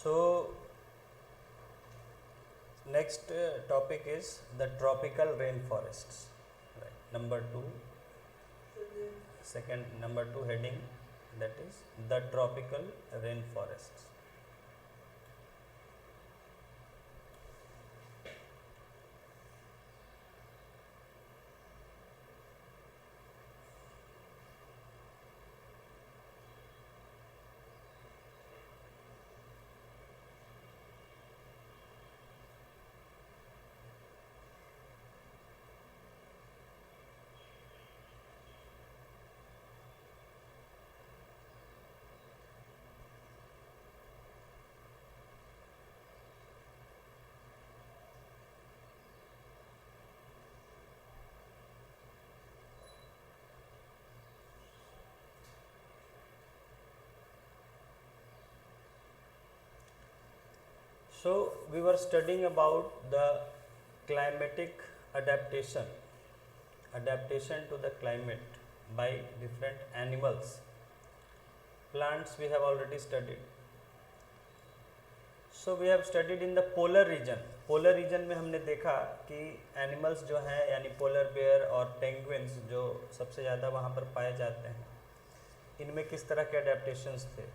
So next topic is the tropical rainforests. Right. Number 2 heading, that is the tropical rainforests. So we were studying about the climatic adaptation to the climate by different animals. Plants we have already studied. So we have studied in the polar region. Polar region में हमने देखा कि animals जो हैं यानी polar bear और penguins जो सबसे ज़्यादा वहाँ पर पाए जाते हैं, इनमें किस तरह के अडेप्टेशंस थे।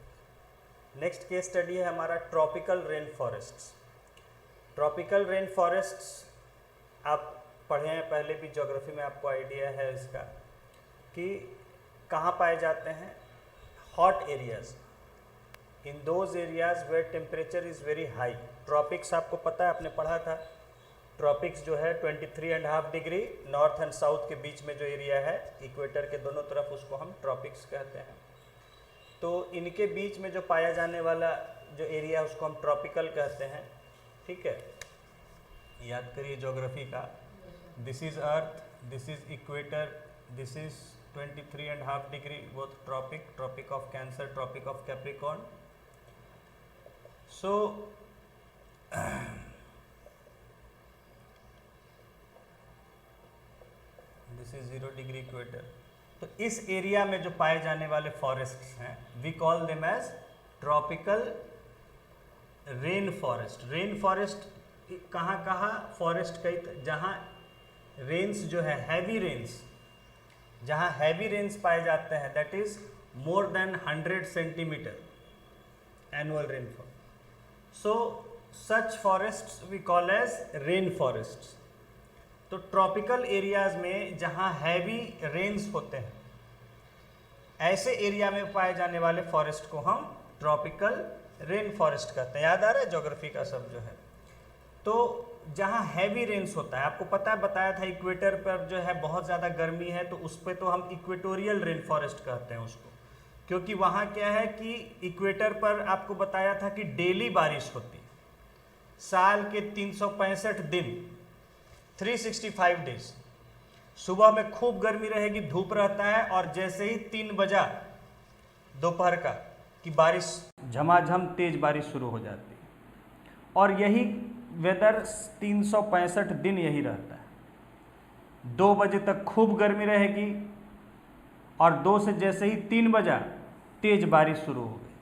नेक्स्ट केस स्टडी है हमारा tropical rain forests. Tropical rain forests आप पढ़े हैं पहले भी, ज्योग्राफी में आपको आइडिया है इसका कि कहाँ पाए जाते हैं। Hot areas, in those areas where temperature is very high. Tropics आपको पता है, आपने पढ़ा था, ट्रॉपिक्स जो है 23.5 डिग्री नॉर्थ एंड साउथ के बीच में जो एरिया है, इक्वेटर के दोनों तरफ, उसको हम ट्रॉपिक्स कहते हैं। तो इनके बीच में जो पाया जाने वाला जो एरिया उसको हम ट्रॉपिकल कहते हैं। ठीक है, याद करिए ज्योग्राफी का। This is Earth, this is equator, this is 23.5 degree, both Tropic of Cancer, Tropic of Capricorn. So this is 0 degree equator. तो इस एरिया में जो पाए जाने वाले फॉरेस्ट्स हैं, we call them as tropical rain forest. Rain forest कहाँ forest कई, जहाँ रेन्स जो है हैवी रेन्स, जहाँ हैवी रेन्स पाए जाते हैं, that is more than 100 centimetre annual rainfall. So such forests we call as rain forests. तो ट्रॉपिकल एरियाज में जहाँ हैवी रेन्स होते हैं, ऐसे एरिया में पाए जाने वाले फॉरेस्ट को हम ट्रॉपिकल रेन फॉरेस्ट कहते हैं। याद आ रहा है ज्योग्राफी का सब जो है। तो जहाँ हैवी रेन्स होता है, आपको पता है, बताया था इक्वेटर पर जो है बहुत ज़्यादा गर्मी है, तो उस पर तो हम इक्वेटोरियल रेन फॉरेस्ट कहते हैं उसको, क्योंकि वहाँ क्या है कि इक्वेटर पर आपको बताया था कि डेली बारिश होती है, साल के 365 दिन, 365 डेज। सुबह में खूब गर्मी रहेगी, धूप रहता है, और जैसे ही 3 बजा दोपहर का कि बारिश, झमाझम तेज बारिश शुरू हो जाती है। और यही वेदर 365 दिन यही रहता है। 2 बजे तक खूब गर्मी रहेगी, और 2 से जैसे ही 3 बजा तेज बारिश शुरू हो गई।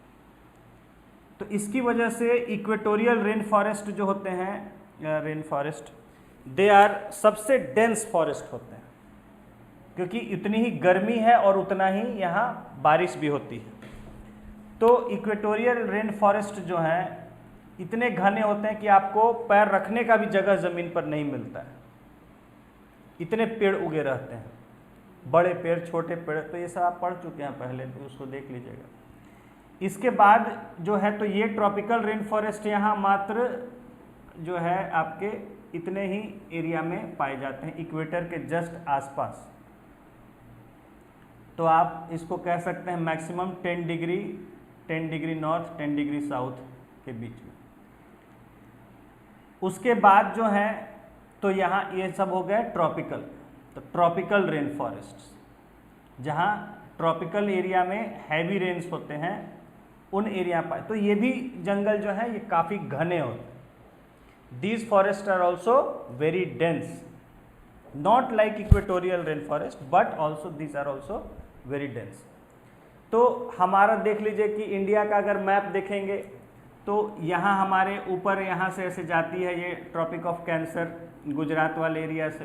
तो इसकी वजह से इक्वेटोरियल रेन फॉरेस्ट जो होते हैं, रेन फॉरेस्ट, दे आर सबसे डेंस फॉरेस्ट होते हैं, क्योंकि इतनी ही गर्मी है और उतना ही यहाँ बारिश भी होती है। तो इक्वेटोरियल रेन फॉरेस्ट जो हैं इतने घने होते हैं कि आपको पैर रखने का भी जगह ज़मीन पर नहीं मिलता है, इतने पेड़ उगे रहते हैं, बड़े पेड़, छोटे पेड़। तो ये सब आप पढ़ चुके हैं पहले, तो उसको देख लीजिएगा। इसके बाद जो है, तो ये ट्रॉपिकल रेन फॉरेस्ट यहाँ मात्र जो है आपके इतने ही एरिया में पाए जाते हैं, इक्वेटर के जस्ट आसपास। तो आप इसको कह सकते हैं maximum 10 degree north, 10 degree south के बीच में। उसके बाद जो है, तो यहाँ ये सब हो गया ट्रॉपिकल। तो ट्रॉपिकल रेन फॉरेस्ट्स, जहाँ ट्रॉपिकल एरिया में हैवी रेन्स होते हैं, उन एरिया पर तो ये भी जंगल जो है ये काफ़ी घने होते हैं। These forest are also very dense, not like equatorial rain forest, but also these are also very dense. तो हमारा देख लीजिए कि इंडिया का अगर मैप देखेंगे तो यहाँ हमारे ऊपर यहाँ से ऐसे जाती है ये ट्रॉपिक ऑफ कैंसर गुजरात वाले एरिया से।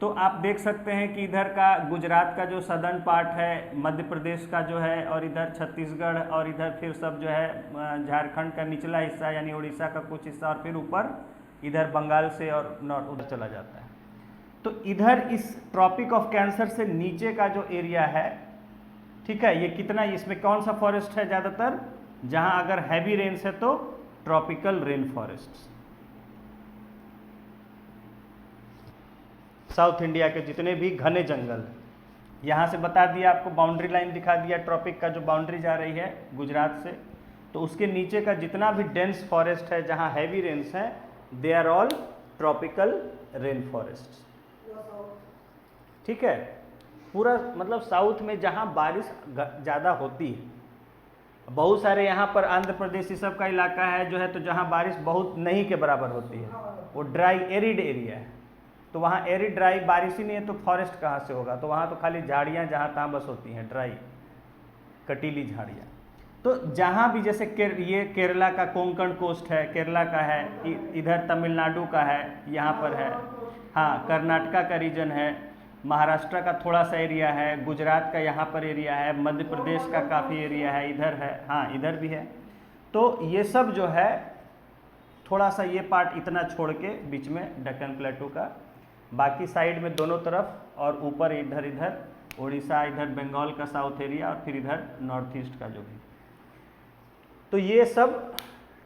तो आप देख सकते हैं कि इधर का गुजरात का जो सदर्न पार्ट है, मध्य प्रदेश का जो है, और इधर छत्तीसगढ़, और इधर फिर सब जो है झारखंड का निचला हिस्सा यानी उड़ीसा का कुछ हिस्सा, और फिर ऊपर इधर बंगाल से और नॉर्थ उधर चला जाता है। तो इधर इस ट्रॉपिक ऑफ कैंसर से नीचे का जो एरिया है, ठीक है, ये कितना, इसमें कौन सा फॉरेस्ट है ज़्यादातर, जहाँ अगर हैवी रेन्स है तो tropical rain forest. South India के जितने भी घने जंगल, यहाँ से बता दिया आपको, बाउंड्री लाइन दिखा दिया ट्रॉपिक का, जो बाउंड्री जा रही है गुजरात से, तो उसके नीचे का जितना भी डेंस फॉरेस्ट है जहाँ हैवी रेन्स हैं, they are all tropical rain forest. ठीक है, पूरा मतलब साउथ में जहाँ बारिश ज़्यादा होती है, बहुत सारे यहाँ पर आंध्र प्रदेश ये सब का इलाका है जो है, तो जहाँ बारिश बहुत नहीं के बराबर होती है, वो ड्राई एरिड एरिया है, तो वहाँ एरिड ड्राई बारिश ही नहीं है तो फॉरेस्ट कहाँ से होगा, तो वहाँ तो खाली झाड़ियाँ जहाँ तहाँ बस होती हैं, ड्राई कटीली झाड़ियाँ। तो जहाँ भी जैसे ये केरला का कोंकण कोस्ट है, केरला का है, इधर तमिलनाडु का है, यहाँ पर है, हाँ कर्नाटका का रीजन है, महाराष्ट्र का थोड़ा सा एरिया है, गुजरात का यहाँ पर एरिया है, मध्य प्रदेश का काफ़ी एरिया है, इधर है, हाँ इधर भी है। तो ये सब जो है थोड़ा सा ये पार्ट इतना छोड़ के बीच में डेक्कन प्लेटू का, बाकी साइड में दोनों तरफ और ऊपर इधर इधर उड़ीसा, इधर बंगाल का साउथ एरिया, और फिर इधर नॉर्थ ईस्ट का जो भी, तो ये सब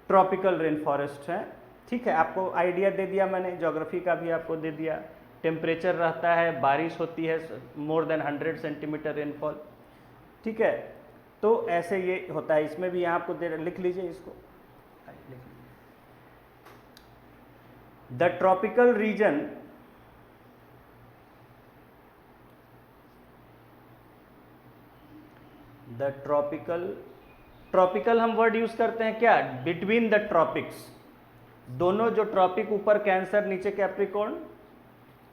ट्रॉपिकल रेन फॉरेस्ट है। ठीक है, आपको आइडिया दे दिया मैंने, ज्योग्राफी का भी आपको दे दिया, टेम्परेचर रहता है, बारिश होती है मोर देन 100 सेंटीमीटर रेनफॉल। ठीक है, तो ऐसे ये होता है, इसमें भी यहाँ आपको दे, लिख लीजिए इसको, the tropical region the tropical हम वर्ड यूज करते हैं क्या, बिटवीन द ट्रॉपिक्स, दोनों जो ट्रॉपिक ऊपर कैंसर नीचे कैप्रिकॉर्न,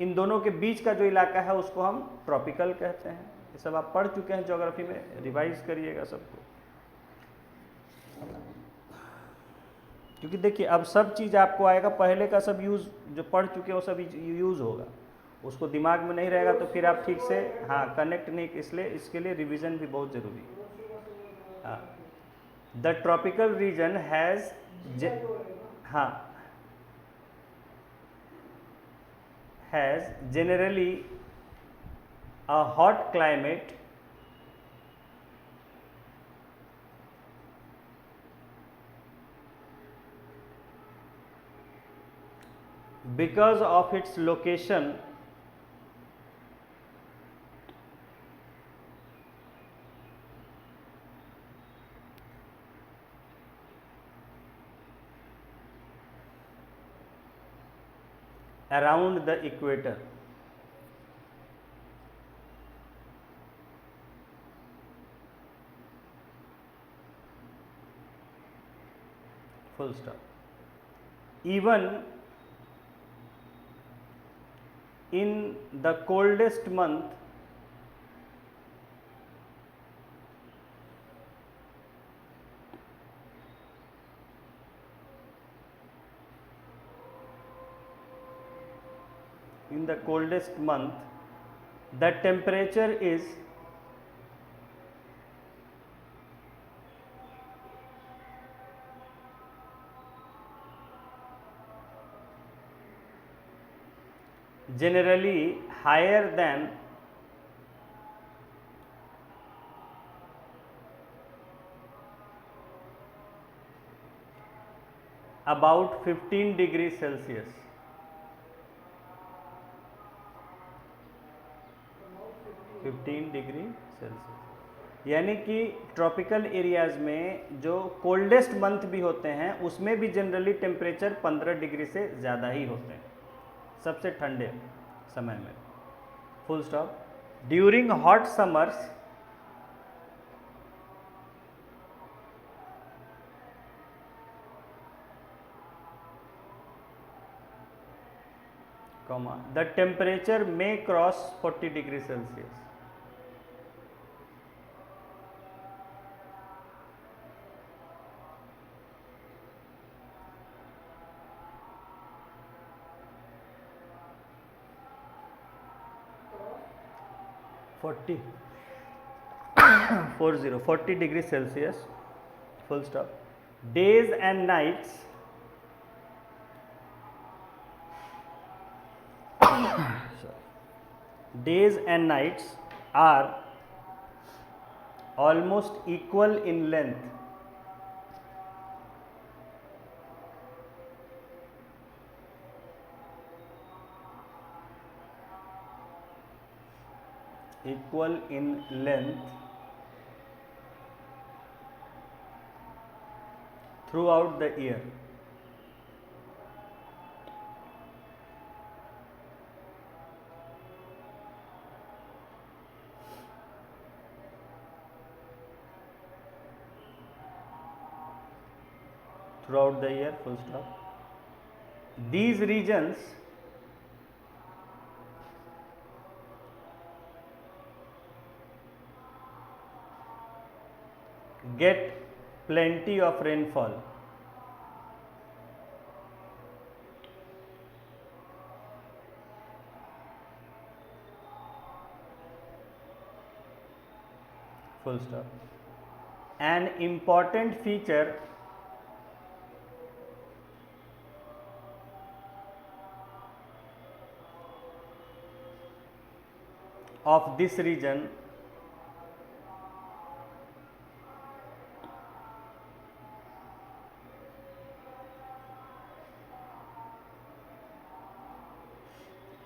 इन दोनों के बीच का जो इलाका है उसको हम ट्रॉपिकल कहते हैं। ये सब आप पढ़ चुके हैं ज्योग्राफी में, रिवाइज करिएगा सबको, क्योंकि देखिए अब सब चीज़ आपको आएगा, पहले का सब यूज़ जो पढ़ चुके हैं वो सब यूज़ होगा, उसको दिमाग में नहीं रहेगा तो फिर आप ठीक से हाँ कनेक्ट नहीं, इसलिए इसके लिए रिवीजन भी बहुत ज़रूरी है। हाँ, the tropical region has has generally a hot climate because of its location around the equator. Full stop. Even in the coldest month, the temperature is generally higher than about 15 degrees Celsius. Degree Celsius, यानी कि tropical areas में जो coldest month भी होते हैं उसमें भी generally temperature 15 degree से ज़्यादा ही होते हैं सबसे ठंडे समय में। Full stop. During hot summers the temperature may cross 40 degrees Celsius. 40 40 degrees Celsius, full stop. Days and nights days and nights are almost equal in length. Equal in length throughout the year. Throughout the year, full stop. These regions get plenty of rainfall. Full stop. An important feature of this region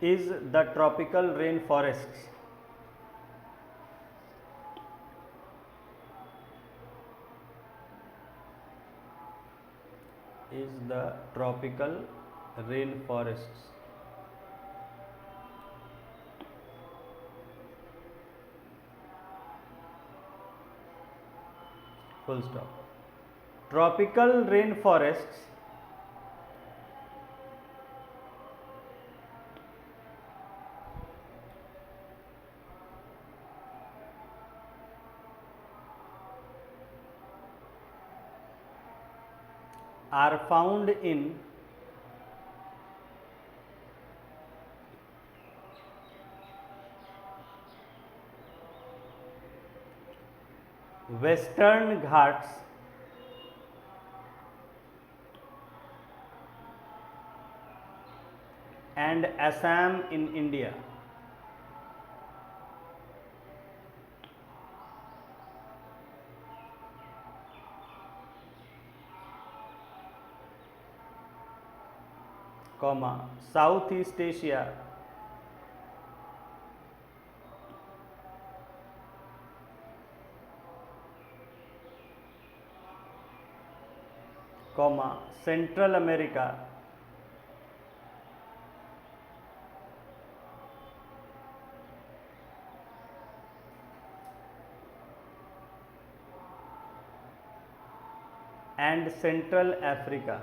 is the tropical rainforests. Is the tropical rainforests. Full stop. Tropical rainforests are found in Western Ghats and Assam in India. Comma, Southeast Asia comma, Central America and Central Africa.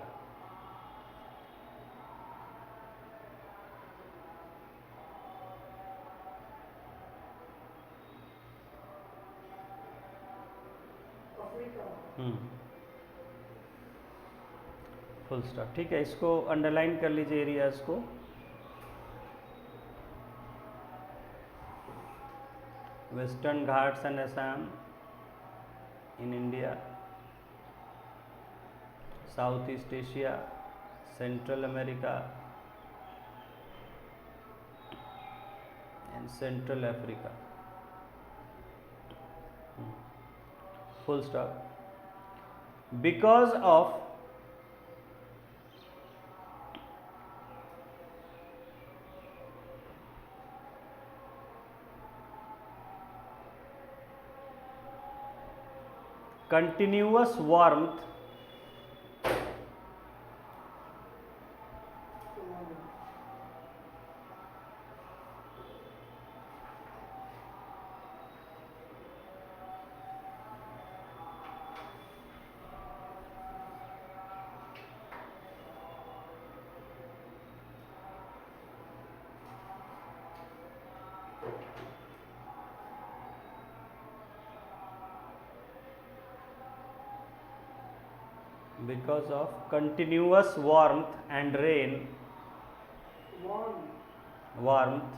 Full stop. ठीक है, इसको underline कर लीजिए areas को. Western Ghats and Assam in India, south east Asia, central America and central Africa. Full stop. Because of continuous warmth because of continuous warmth and rain warmth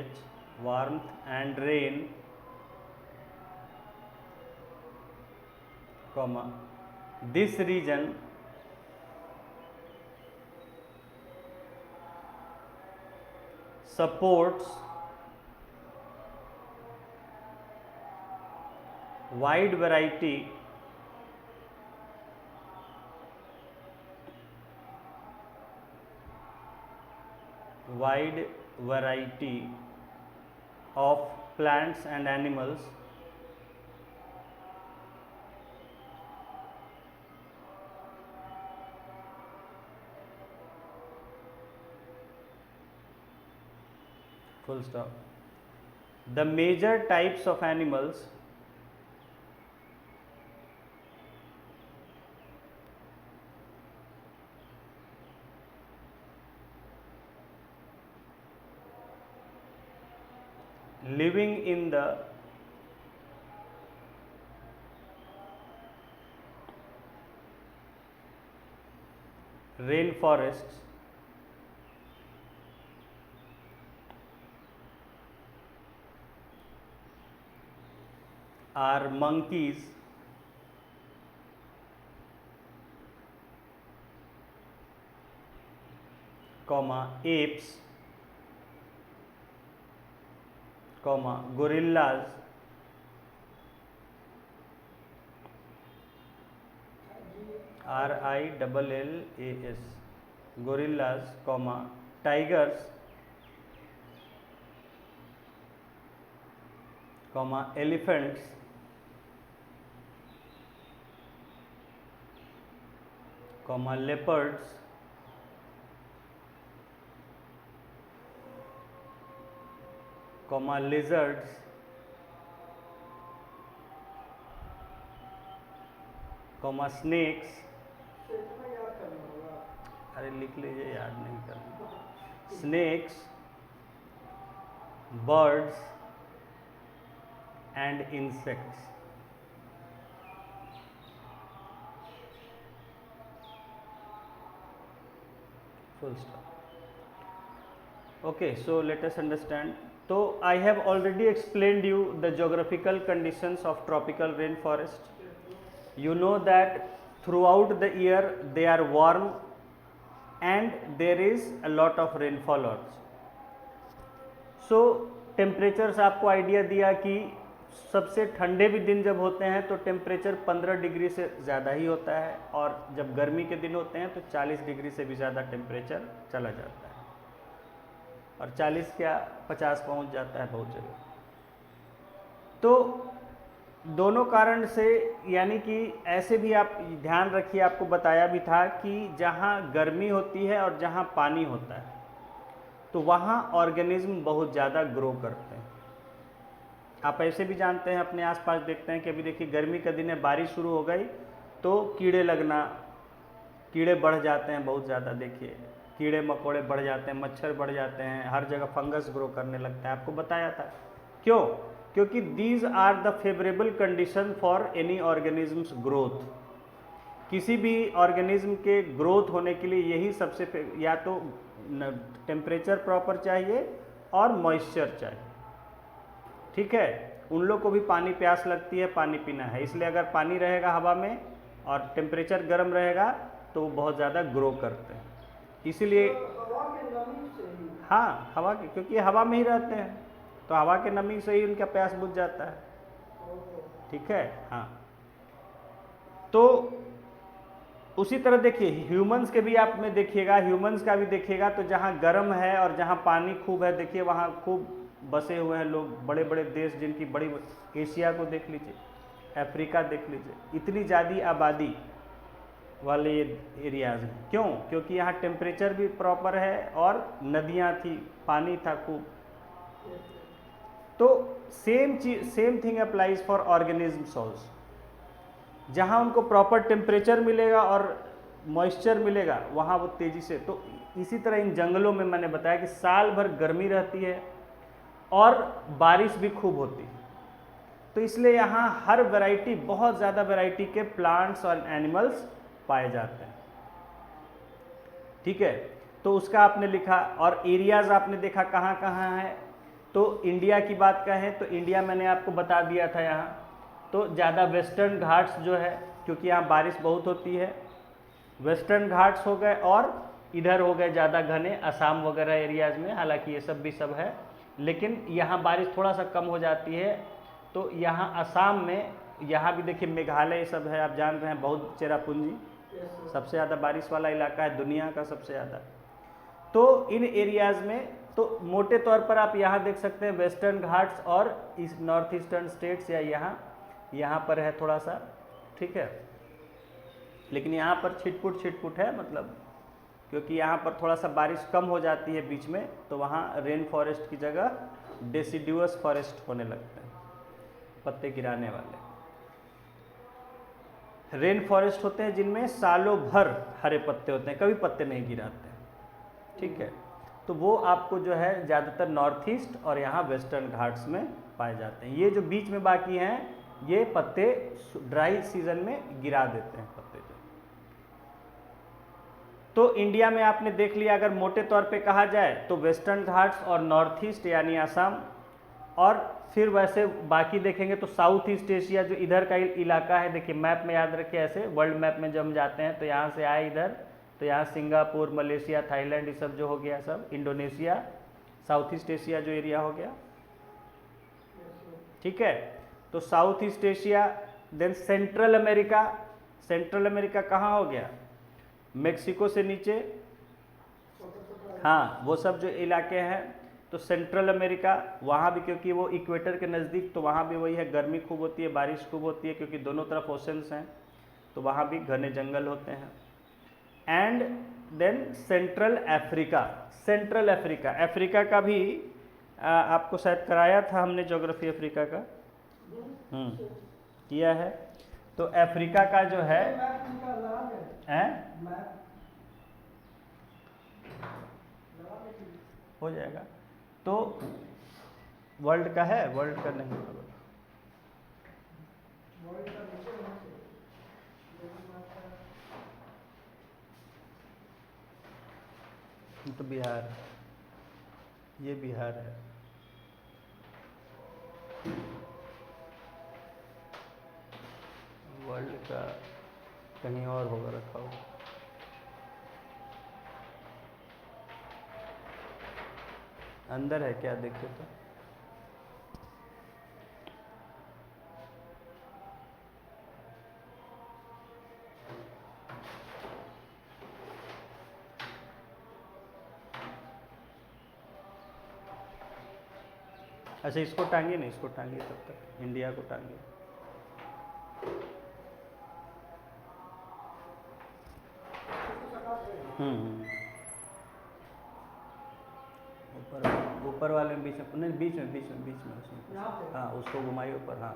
WH, warmth and rain, comma, this region supports wide variety of plants and animals full stop. The major types of animals living in the rainforests are monkeys, comma, apes, comma, gorillas, RILLAS, gorillas, comma, tigers, comma, elephants, comma, leopards, comma, lizards, comma, snakes, अरे लिख लीजिए, याद नहीं करना, snakes, birds and insects. Full stop. Okay, so let us understand. So I have already explained you the geographical conditions of tropical rainforest. You know that throughout the year they are warm and there is a lot of rainfall also. So temperatures आपको idea दिया कि सबसे ठंडे भी दिन जब होते हैं तो टेम्परेचर 15 डिग्री से ज़्यादा ही होता है, और जब गर्मी के दिन होते हैं तो 40 डिग्री से भी ज़्यादा टेम्परेचर चला जाता है, और 40 क्या 50 पहुंच जाता है बहुत जगह। तो दोनों कारण से, यानी कि ऐसे भी आप ध्यान रखिए, आपको बताया भी था कि जहाँ गर्मी होती है और जहाँ पानी होता है तो वहाँ ऑर्गेनिज्म बहुत ज़्यादा ग्रो करते हैं। आप ऐसे भी जानते हैं, अपने आसपास देखते हैं कि अभी देखिए गर्मी का दिन है, बारिश शुरू हो गई तो कीड़े लगना, कीड़े बढ़ जाते हैं बहुत ज़्यादा, देखिए कीड़े मकोड़े बढ़ जाते हैं, मच्छर बढ़ जाते हैं, हर जगह फंगस ग्रो करने लगता है, आपको बताया था। क्यों? क्योंकि these are the favourable condition for any organisms growth. किसी भी ऑर्गेनिज्म के ग्रोथ होने के लिए यही सबसे, या तो टेम्परेचर प्रॉपर चाहिए और मॉइस्चर चाहिए, ठीक है। उन लोग को भी पानी प्यास लगती है, पानी पीना है, इसलिए अगर पानी रहेगा हवा में और टेम्परेचर गर्म रहेगा तो वो बहुत ज़्यादा ग्रो करते हैं। इसीलिए हाँ, हवा की, क्योंकि हवा में ही रहते हैं तो हवा के नमी से ही उनका प्यास बुझ जाता है, ठीक है। हाँ, तो उसी तरह देखिए ह्यूमंस के भी आप में देखिएगा, ह्यूमंस का भी देखिएगा तो जहाँ गर्म है और जहाँ पानी खूब है, देखिए वहाँ खूब बसे हुए हैं लोग, बड़े बड़े देश जिनकी बड़ी, एशिया को देख लीजिए, अफ्रीका देख लीजिए, इतनी ज़्यादा आबादी वाले एरियाज हैं। क्यों? क्योंकि यहाँ टेम्परेचर भी प्रॉपर है और नदियाँ थी, पानी था खूब। तो same thing applies for organisms also. जहाँ उनको प्रॉपर टेम्परेचर मिलेगा और मॉइस्चर मिलेगा वहाँ वो तेज़ी से, तो इसी तरह इन जंगलों में मैंने बताया कि साल भर गर्मी रहती है और बारिश भी खूब होती है, तो इसलिए यहाँ हर वैरायटी, बहुत ज़्यादा वैरायटी के प्लांट्स और एनिमल्स पाए जाते हैं, ठीक है। तो उसका आपने लिखा, और एरियाज आपने देखा कहाँ कहाँ है, तो इंडिया की बात कहें तो इंडिया मैंने आपको बता दिया था यहाँ, तो ज़्यादा वेस्टर्न घाट्स जो है, क्योंकि यहाँ बारिश बहुत होती है, वेस्टर्न घाट्स हो गए और इधर हो गए ज़्यादा घने असम वगैरह एरियाज़ में, हालांकि ये सब भी सब है, लेकिन यहाँ बारिश थोड़ा सा कम हो जाती है। तो यहाँ असम में, यहाँ भी देखिए मेघालय ये सब है, आप जान रहे हैं, बहुत चेरापूंजी सबसे ज़्यादा बारिश वाला इलाका है दुनिया का सबसे ज़्यादा। तो इन एरियाज़ में तो मोटे तौर पर आप यहाँ देख सकते हैं वेस्टर्न घाट्स और इस नॉर्थ ईस्टर्न स्टेट्स, या यहाँ पर है थोड़ा सा, ठीक है, लेकिन यहाँ पर छिटपुट है, मतलब क्योंकि यहाँ पर थोड़ा सा बारिश कम हो जाती है बीच में, तो वहाँ रेन फॉरेस्ट की जगह डेसिडुअस फॉरेस्ट होने लगते हैं, पत्ते गिराने वाले। रेन फॉरेस्ट होते हैं जिनमें सालों भर हरे पत्ते होते हैं, कभी पत्ते नहीं गिराते हैं, ठीक है। तो वो आपको जो है ज़्यादातर नॉर्थ ईस्ट और यहाँ वेस्टर्न घाट्स में पाए जाते हैं। ये जो बीच में बाकी हैं, ये पत्ते ड्राई सीजन में गिरा देते हैं पत्ते जो। तो इंडिया में आपने देख लिया, अगर मोटे तौर पे कहा जाए तो वेस्टर्न घाट्स और नॉर्थ ईस्ट यानी असम, और फिर वैसे बाकी देखेंगे तो साउथ ईस्ट एशिया जो इधर का इलाका है, देखिए मैप में याद रखिए, ऐसे वर्ल्ड मैप में जब हम जाते हैं तो यहाँ से आए इधर, तो यहाँ सिंगापुर, मलेशिया, थाईलैंड, ये सब जो हो गया, सब इंडोनेशिया, साउथ ईस्ट एशिया जो एरिया हो गया, ठीक है। तो south east Asia, then central America, central America कहाँ हो गया, मेक्सिको से नीचे, हाँ वो सब जो इलाके हैं। तो सेंट्रल अमेरिका, वहाँ भी क्योंकि वो इक्वेटर के नज़दीक, तो वहाँ भी वही है, गर्मी खूब होती है, बारिश खूब होती है, क्योंकि दोनों तरफ ओशंस हैं, तो वहाँ भी घने जंगल होते हैं। And then central Africa, central Africa, Africa का भी आपको शायद कराया था हमने ज्योग्राफी अफ्रीका का, किया है। तो अफ्रीका का जो है हो जाएगा, तो वर्ल्ड का है, वर्ल्ड का नहीं होगा, तो बिहार, ये बिहार है, वर्ल्ड का कहीं और होगा रखा हुआ। अंदर है क्या, देखिए तो अच्छा इसको टांगिए, नहीं इसको टांगिए, तब तक इंडिया को टांगिए। ऊपर वाले में, बीच में नहीं, बीच में उसमें, हाँ उसको घुमाइए ऊपर, हाँ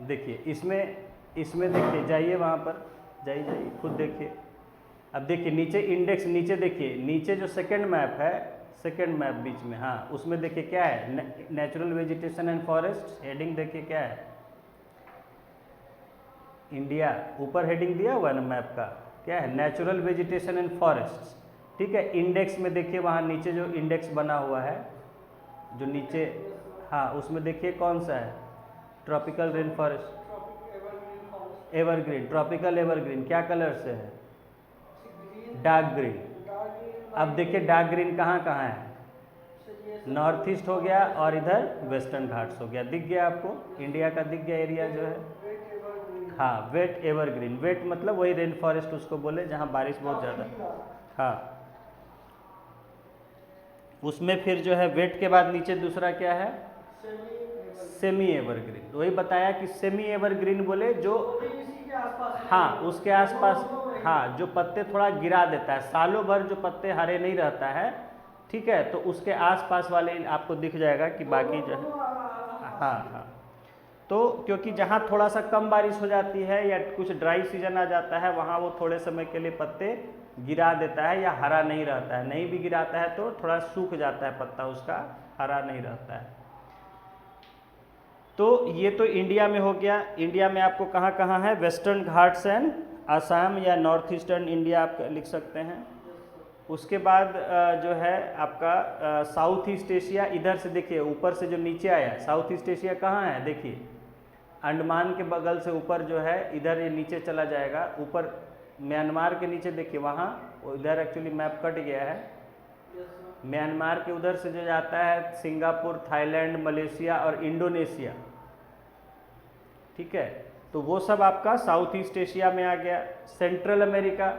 देखिए इसमें देखिए, जाइए वहाँ पर, जाइए खुद देखिए। अब देखिए नीचे इंडेक्स, नीचे देखिए, नीचे जो सेकंड मैप है, सेकंड मैप बीच में, हाँ उसमें देखिए क्या है, natural vegetation and forest, heading देखिए क्या है, इंडिया, ऊपर हेडिंग दिया हुआ है ना मैप का, क्या है, नेचुरल वेजिटेशन एंड फॉरेस्ट, ठीक है। इंडेक्स में देखिए, वहाँ नीचे जो इंडेक्स बना हुआ है, जो नीचे, हाँ उसमें देखिए कौन सा है, tropical rain forest, evergreen, tropical evergreen, क्या कलर से है, डार्क ग्रीन। अब देखिए डार्क ग्रीन कहाँ कहाँ है, नॉर्थ ईस्ट हो गया और इधर वेस्टर्न घाट्स हो गया, दिख गया आपको, इंडिया का दिख गया एरिया जो है, हाँ वेट एवरग्रीन, वेट मतलब वही रेन फॉरेस्ट उसको बोले जहाँ बारिश बहुत ज़्यादा, हाँ उसमें फिर जो है वेट के बाद नीचे दूसरा क्या है, सेमी एवरग्रीन। वही बताया कि सेमी एवरग्रीन बोले जो, हाँ उसके आसपास, हाँ जो पत्ते थोड़ा गिरा देता है, सालों भर जो पत्ते हरे नहीं रहता है, ठीक है, तो उसके आसपास वाले आपको दिख जाएगा कि बाकी जो है, हाँ तो क्योंकि जहाँ थोड़ा सा कम बारिश हो जाती है या कुछ ड्राई सीजन आ जाता है, वहाँ वो थोड़े समय के लिए पत्ते गिरा देता है या हरा नहीं रहता है, नहीं भी गिराता है तो थोड़ा सूख जाता है पत्ता उसका, हरा नहीं रहता है। तो ये तो इंडिया में हो गया। इंडिया में आपको कहाँ कहाँ है, वेस्टर्न घाट्स एंड असम या नॉर्थ ईस्टर्न इंडिया आप लिख सकते हैं। उसके बाद जो है आपका साउथ ईस्ट एशिया, इधर से देखिए ऊपर से जो नीचे आया, साउथ ईस्ट एशिया कहाँ है, देखिए अंडमान के बगल से ऊपर जो है इधर ये नीचे चला जाएगा, ऊपर म्यांमार के नीचे देखिए वहाँ, इधर एक्चुअली मैप कट गया है, म्यांमार के उधर से जो जाता है सिंगापुर, थाईलैंड, मलेशिया और इंडोनेशिया, ठीक है, तो वो सब आपका साउथ ईस्ट एशिया में आ गया। सेंट्रल अमेरिका,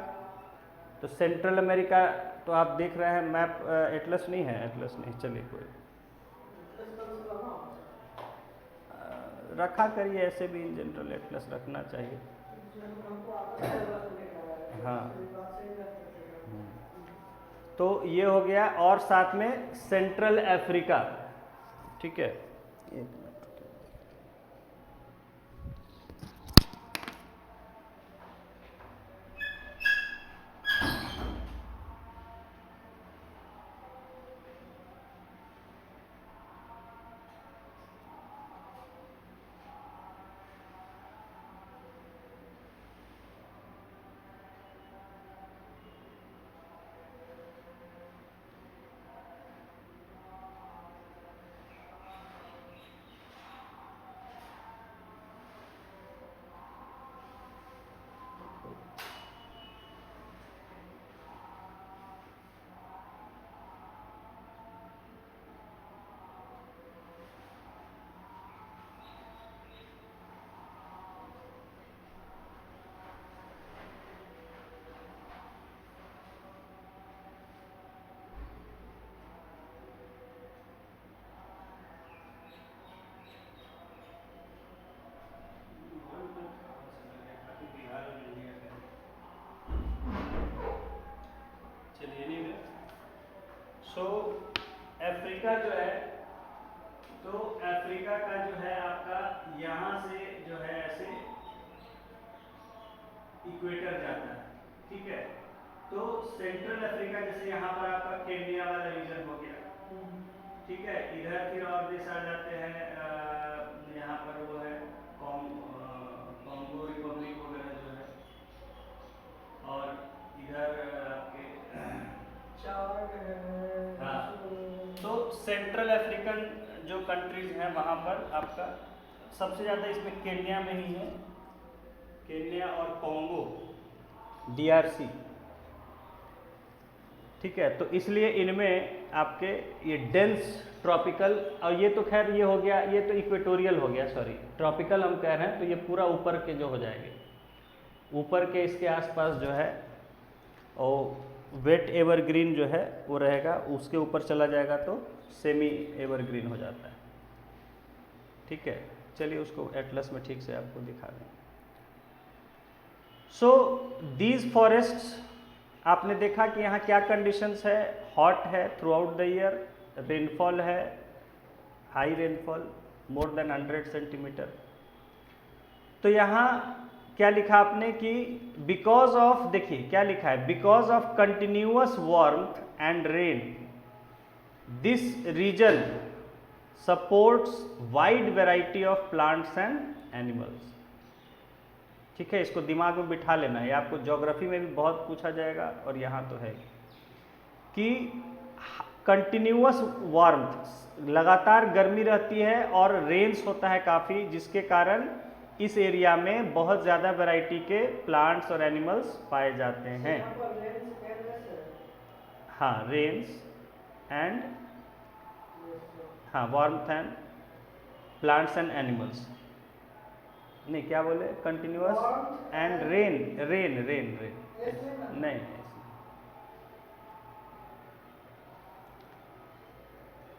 तो सेंट्रल अमेरिका तो आप देख रहे हैं मैप, एटलस नहीं है, एटलस नहीं, चलिए कोई रखा करिए, ऐसे भी इन जनरल एटलस रखना चाहिए। हाँ, तो ये हो गया, और साथ में सेंट्रल अफ्रीका, ठीक है। सो अफ्रीका जो है, तो अफ्रीका का जो है आपका यहाँ से जो है ऐसे इक्वेटर जाता है, ठीक है। तो सेंट्रल अफ्रीका जैसे यहाँ पर आपका केन्या वाला रीजन हो गया, ठीक है। इधर फिर और देश आ जाते हैं, यहाँ पर वो है कॉन्गो रिपब्लिक वगैरह जो है, और इधर आपके हाँ, तो सेंट्रल अफ्रीकन जो कंट्रीज हैं वहाँ पर आपका सबसे ज़्यादा इसमें केन्या में ही है, केन्या और कॉन्गो DRC, ठीक है। तो इसलिए इनमें आपके ये डेंस ट्रॉपिकल, और ये तो खैर ये हो गया, ये तो इक्वेटोरियल हो गया, सॉरी ट्रॉपिकल हम कह रहे हैं, तो ये पूरा ऊपर के जो हो जाएंगे, ऊपर के इसके आसपास जो है, और वेट एवरग्रीन जो है वो रहेगा, उसके ऊपर चला जाएगा तो सेमी एवरग्रीन हो जाता है, ठीक है। चलिए उसको एटलस में ठीक से आपको दिखा दें। सो दीज फॉरेस्ट्स, आपने देखा कि यहाँ क्या कंडीशंस है, हॉट है throughout the year, rainfall है, high rainfall more than 100 centimetre. तो यहाँ क्या लिखा आपने कि बिकॉज ऑफ, देखिए क्या लिखा है, because of continuous warmth and rain this region supports wide variety of plants and animals, ठीक है। इसको दिमाग में बिठा लेना है, आपको ज्योग्राफी में भी बहुत पूछा जाएगा, और यहाँ तो है कि कंटिन्यूअस वार्मथ, लगातार गर्मी रहती है, और रेन्स होता है काफ़ी, जिसके कारण इस एरिया में बहुत ज़्यादा वैरायटी के प्लांट्स और एनिमल्स पाए जाते हैं। हाँ, रेन्स एंड, हाँ warmth and plants and animals, नहीं क्या बोले, continuous and rain, rain rain rain नहीं,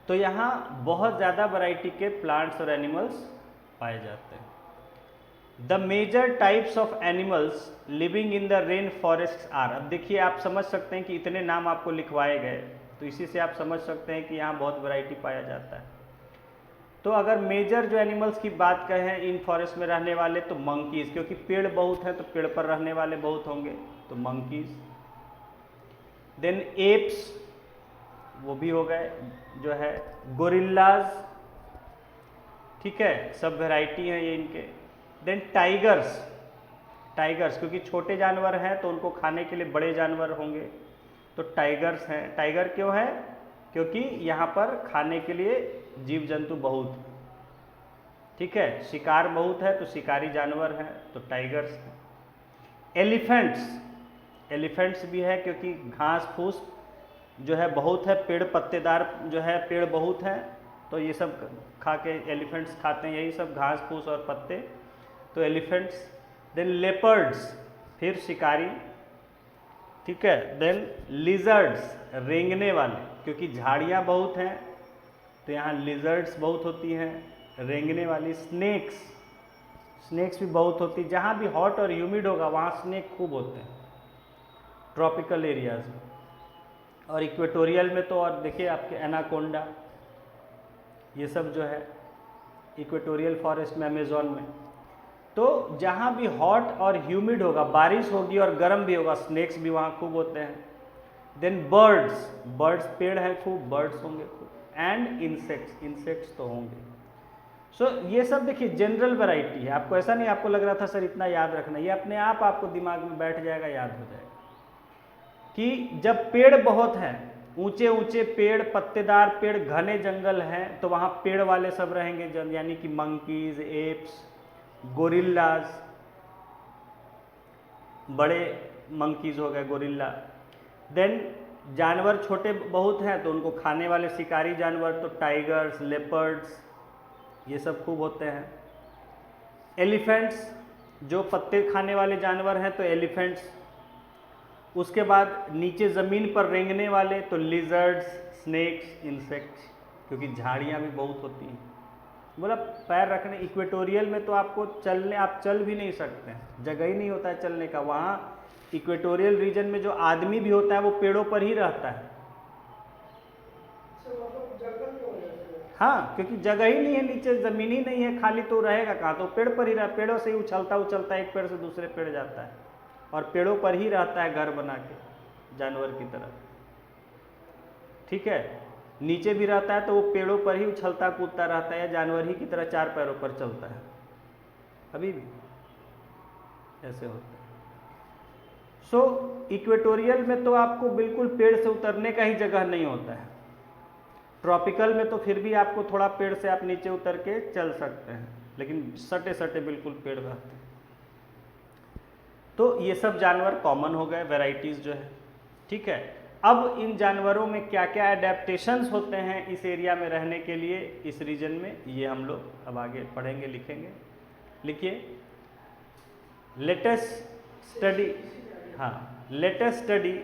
तो यहाँ बहुत ज़्यादा वैरायटी के प्लांट्स और एनिमल्स पाए जाते हैं। The major types of animals living in the rain forest are, अब देखिए आप समझ सकते हैं कि इतने नाम आपको लिखवाए गए, तो इसी से आप समझ सकते हैं कि यहाँ बहुत वैरायटी पाया जाता है। तो अगर मेजर जो एनिमल्स की बात करें इन फॉरेस्ट में रहने वाले, तो मंकीज़, क्योंकि पेड़ बहुत हैं तो पेड़ पर रहने वाले बहुत होंगे, तो मंकीज़। देन एप्स, वो भी हो गए जो है, गोरिल्लाज, ठीक है, सब वेराइटी हैं ये इनके। देन टाइगर्स, टाइगर्स क्योंकि छोटे जानवर हैं तो उनको खाने के लिए बड़े जानवर होंगे, तो टाइगर्स हैं। टाइगर क्यों है? क्योंकि यहाँ पर खाने के लिए जीव जंतु बहुत, ठीक है, शिकार बहुत है तो शिकारी जानवर हैं तो टाइगर्स हैं। एलिफेंट्स, एलिफेंट्स भी है क्योंकि घास फूस जो है बहुत है, पेड़ पत्तेदार जो है पेड़ बहुत है, तो ये सब खा के एलिफेंट्स खाते हैं यही सब घास फूस और पत्ते, तो एलिफेंट्स। देन लेपर्ड्स, फिर शिकारी, ठीक है। देन लिजर्ड्स, रेंगने वाले, क्योंकि झाड़ियाँ बहुत हैं तो यहाँ लिजर्ड्स बहुत होती हैं, रेंगने वाली। स्नेक्स, स्नेक्स भी बहुत होती, जहाँ भी हॉट और ह्यूमिड होगा वहाँ स्नेक खूब होते हैं ट्रॉपिकल एरियाज में। और इक्वेटोरियल में तो और देखिए आपके एनाकोंडा, ये सब जो है इक्वेटोरियल फॉरेस्ट में, अमेजोन में। तो जहाँ भी हॉट और ह्यूमिड होगा, बारिश होगी और गर्म भी होगा, स्नेक्स भी वहाँ खूब होते हैं। देन बर्ड्स, बर्ड्स पेड़ हैं खूब, बर्ड्स होंगे खूब। एंड इंसेक्ट्स, इंसेक्ट्स तो होंगे। सो ये सब देखिए जनरल वैरायटी है, आपको ऐसा नहीं आपको लग रहा था सर इतना याद रखना, ये अपने आप आपको दिमाग में बैठ जाएगा, याद हो जाएगा कि जब पेड़ बहुत हैं, ऊंचे ऊंचे पेड़, पत्तेदार पेड़, घने जंगल हैं, तो वहाँ पेड़ वाले सब रहेंगे, यानी कि मंकीज, एप्स, गोरिल्लाज, बड़े मंकीज हो गए गोरिल्ला। देन जानवर छोटे बहुत हैं तो उनको खाने वाले शिकारी जानवर तो टाइगर्स, लेपर्ड्स, ये सब खूब होते हैं। एलिफेंट्स, जो पत्ते खाने वाले जानवर हैं तो एलिफेंट्स। उसके बाद नीचे ज़मीन पर रेंगने वाले तो लिजर्ड्स, स्नेक्स, इंसेक्ट्स, क्योंकि झाड़ियाँ भी बहुत होती हैं। बोला पैर रखने, इक्वेटोरियल में तो आपको चलने, आप चल भी नहीं सकते हैं, जगह ही नहीं होता है चलने का। वहाँ इक्वेटोरियल रीजन में जो आदमी भी होता है वो पेड़ों पर ही रहता है। हाँ, क्योंकि जगह ही नहीं है, नीचे ज़मीन ही नहीं है, खाली तो रहेगा कहाँ, तो पेड़ पर ही रह, पेड़ों से ही उछलता उछलता एक पेड़ से दूसरे पेड़ जाता है और पेड़ों पर ही रहता है घर बना के, जानवर की तरह, ठीक है। नीचे भी रहता है तो वो पेड़ों पर ही उछलता कूदता रहता है, या जानवर ही की तरह चार पैरों पर चलता है, अभी भी ऐसे होता है। सो इक्वेटोरियल में तो आपको बिल्कुल पेड़ से उतरने का ही जगह नहीं होता है। ट्रॉपिकल में तो फिर भी आपको थोड़ा पेड़ से आप नीचे उतर के चल सकते हैं, लेकिन सटे सटे बिल्कुल पेड़ रहते हैं। तो ये सब जानवर कॉमन हो गए, वैरायटीज़ जो है, ठीक है। अब इन जानवरों में क्या क्या एडेप्टेशंस होते हैं इस एरिया में रहने के लिए, इस रीजन में, ये हम लोग अब आगे पढ़ेंगे, लिखेंगे। लिखिए, लेटेस्ट स्टडी, हाँ, latest study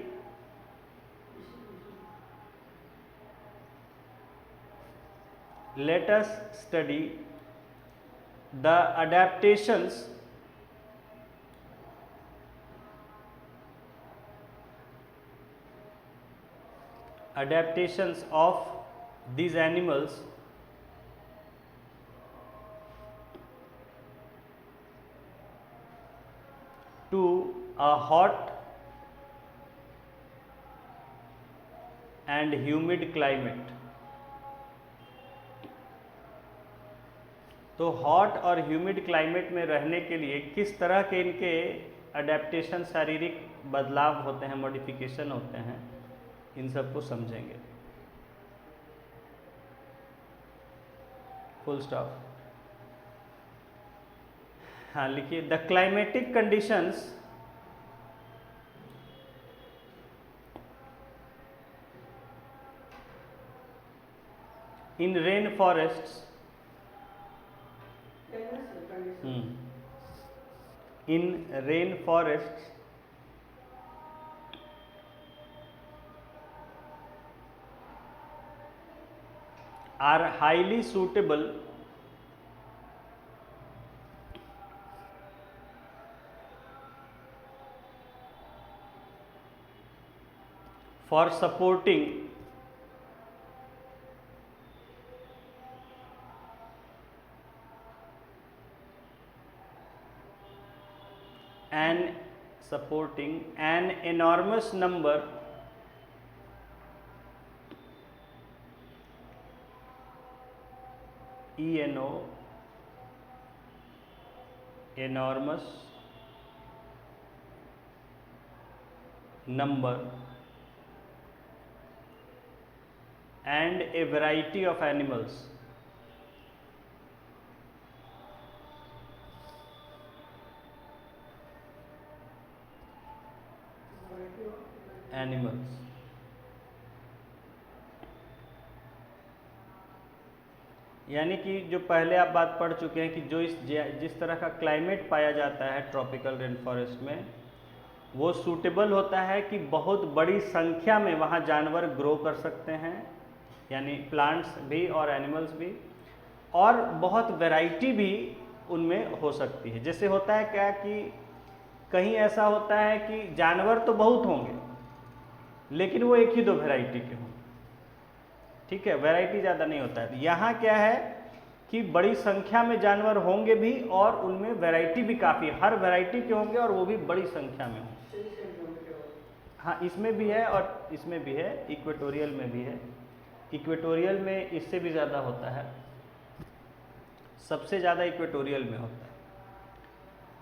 let us study the adaptations of these animals to a hot and humid climate। तो हॉट और ह्यूमिड क्लाइमेट में रहने के लिए किस तरह के इनके अडेप्टेशन, शारीरिक बदलाव होते हैं, मॉडिफिकेशन होते हैं, इन सब को समझेंगे। Full stop. हाँ, लिखिए, the climatic conditions in rain forests in rain forests are highly suitable for supporting an enormous number enormous number and a variety of animals. यानी कि जो पहले आप बात पढ़ चुके हैं कि जो जिस तरह का क्लाइमेट पाया जाता है ट्रॉपिकल रेन फॉरेस्ट में, वो सूटेबल होता है कि बहुत बड़ी संख्या में वहाँ जानवर ग्रो कर सकते हैं, यानी प्लांट्स भी और एनिमल्स भी, और बहुत वैरायटी भी उनमें हो सकती है। जैसे होता है क्या कि कहीं ऐसा होता है कि जानवर तो बहुत होंगे लेकिन वो एक ही दो वैरायटी के होंगे, ठीक है, वैरायटी ज़्यादा नहीं होता है। यहाँ क्या है कि बड़ी संख्या में जानवर होंगे भी और उनमें वैरायटी भी काफ़ी, हर वैरायटी के होंगे और वो भी बड़ी संख्या में होंगे। हाँ, इसमें भी है और इसमें भी है, इक्वेटोरियल में भी है। इक्वेटोरियल में इससे भी ज़्यादा होता है, सबसे ज़्यादा इक्वेटोरियल में होता है,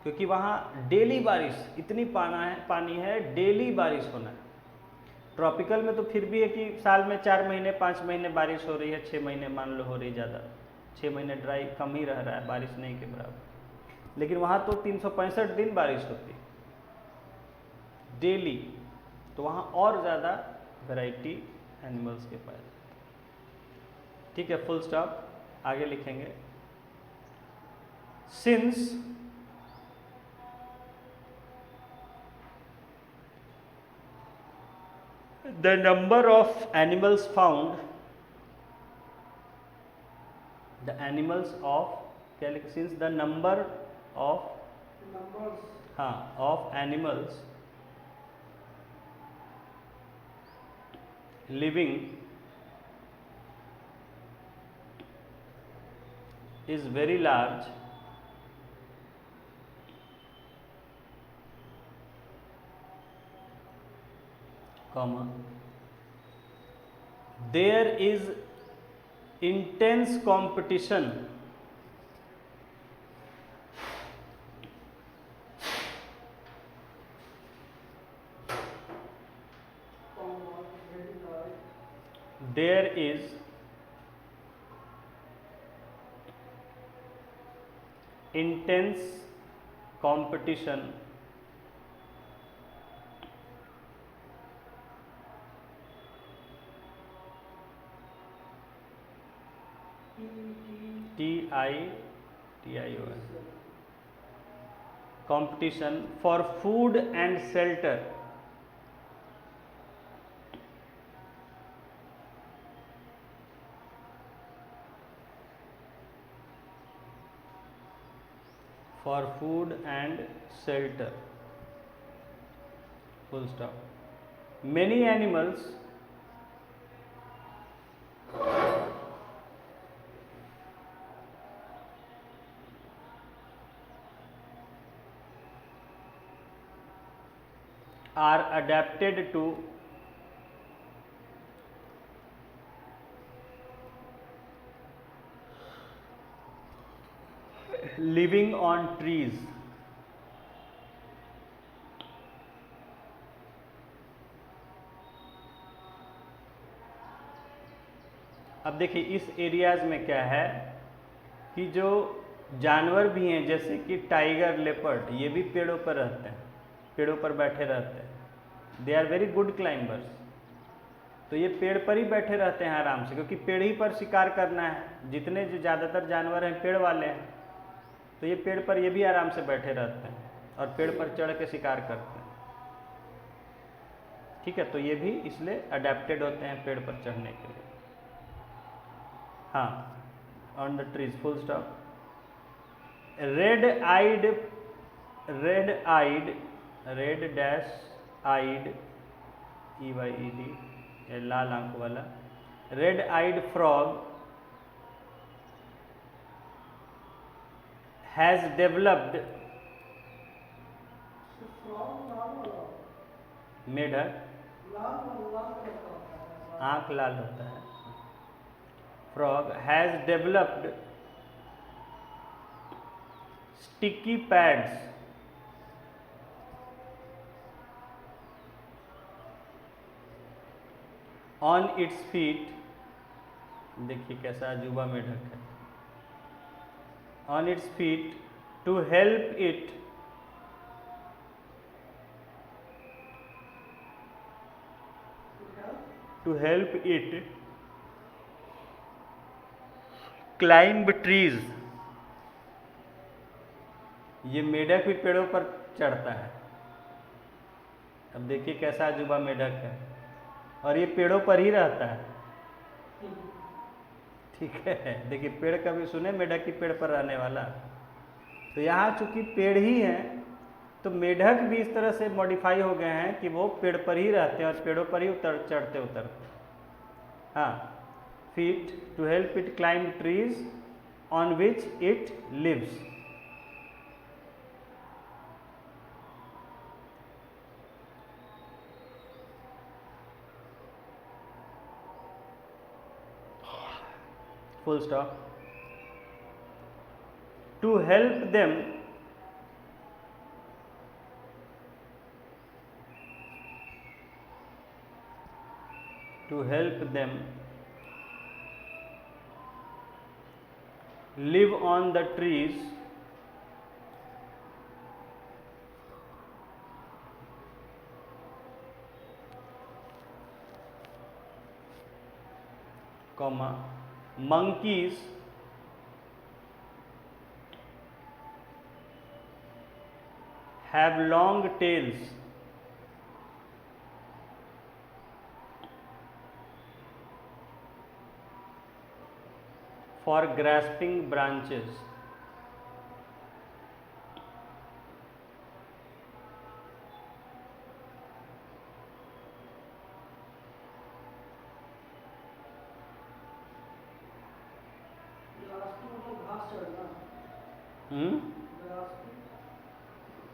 क्योंकि वहाँ डेली बारिश, इतनी पानी है, डेली बारिश होना है। ट्रॉपिकल में तो फिर भी है कि साल में 4 महीने 5 महीने बारिश हो रही है, 6 महीने मान लो हो रही ज़्यादा, 6 महीने ड्राई कम ही रह रहा है, बारिश नहीं के बराबर। लेकिन वहाँ तो 365 दिन बारिश होती है डेली, तो वहाँ और ज़्यादा वैरायटी एनिमल्स के पास। ठीक है, फुल स्टॉप, आगे लिखेंगे। Since the number of animals found, the animals of क्या लिखे, since the number of of animals living is very large, comma, there is intense competition there is intense competition TION competition for food and shelter, for food and shelter, full stop. Many animals are adapted to living on trees. अब देखिए इस areas में क्या है कि जो जानवर भी हैं जैसे कि टाइगर, लेपर्ड, ये भी पेड़ों पर रहते हैं, पेड़ों पर बैठे रहते हैं। They are very good climbers, तो ये पेड़ पर ही बैठे रहते हैं आराम से, क्योंकि पेड़ ही पर शिकार करना है। जितने जो ज़्यादातर जानवर हैं पेड़ वाले हैं, तो ये पेड़ पर ये भी आराम से बैठे रहते हैं और पेड़ पर चढ़ के शिकार करते हैं। ठीक है, तो ये भी इसलिए अडेप्टेड होते हैं पेड़ पर चढ़ने के लिए। हाँ, on the trees, full stop. Red dash eyed EYED, लाल आंख वाला, red eyed frog has developed, मेढक आंख लाल होता है, frog has developed sticky pads on its feet, देखिए कैसा अजूबा मेढक है, on its feet to help it climb trees. ये मेढक भी पेड़ों पर चढ़ता है। अब देखिए कैसा अजूबा मेढक है, और ये पेड़ों पर ही रहता है। ठीक है, देखिए पेड़ कभी सुने मेढक की पेड़ पर रहने वाला? तो यहाँ चूंकि पेड़ ही हैं, तो मेढक भी इस तरह से मॉडिफाई हो गए हैं कि वो पेड़ पर ही रहते हैं और पेड़ों पर ही चढ़ते उतरते। हाँ, feet to help it climb trees on which it lives. Full stop. To help them live on the trees comma monkeys have long tails for grasping branches।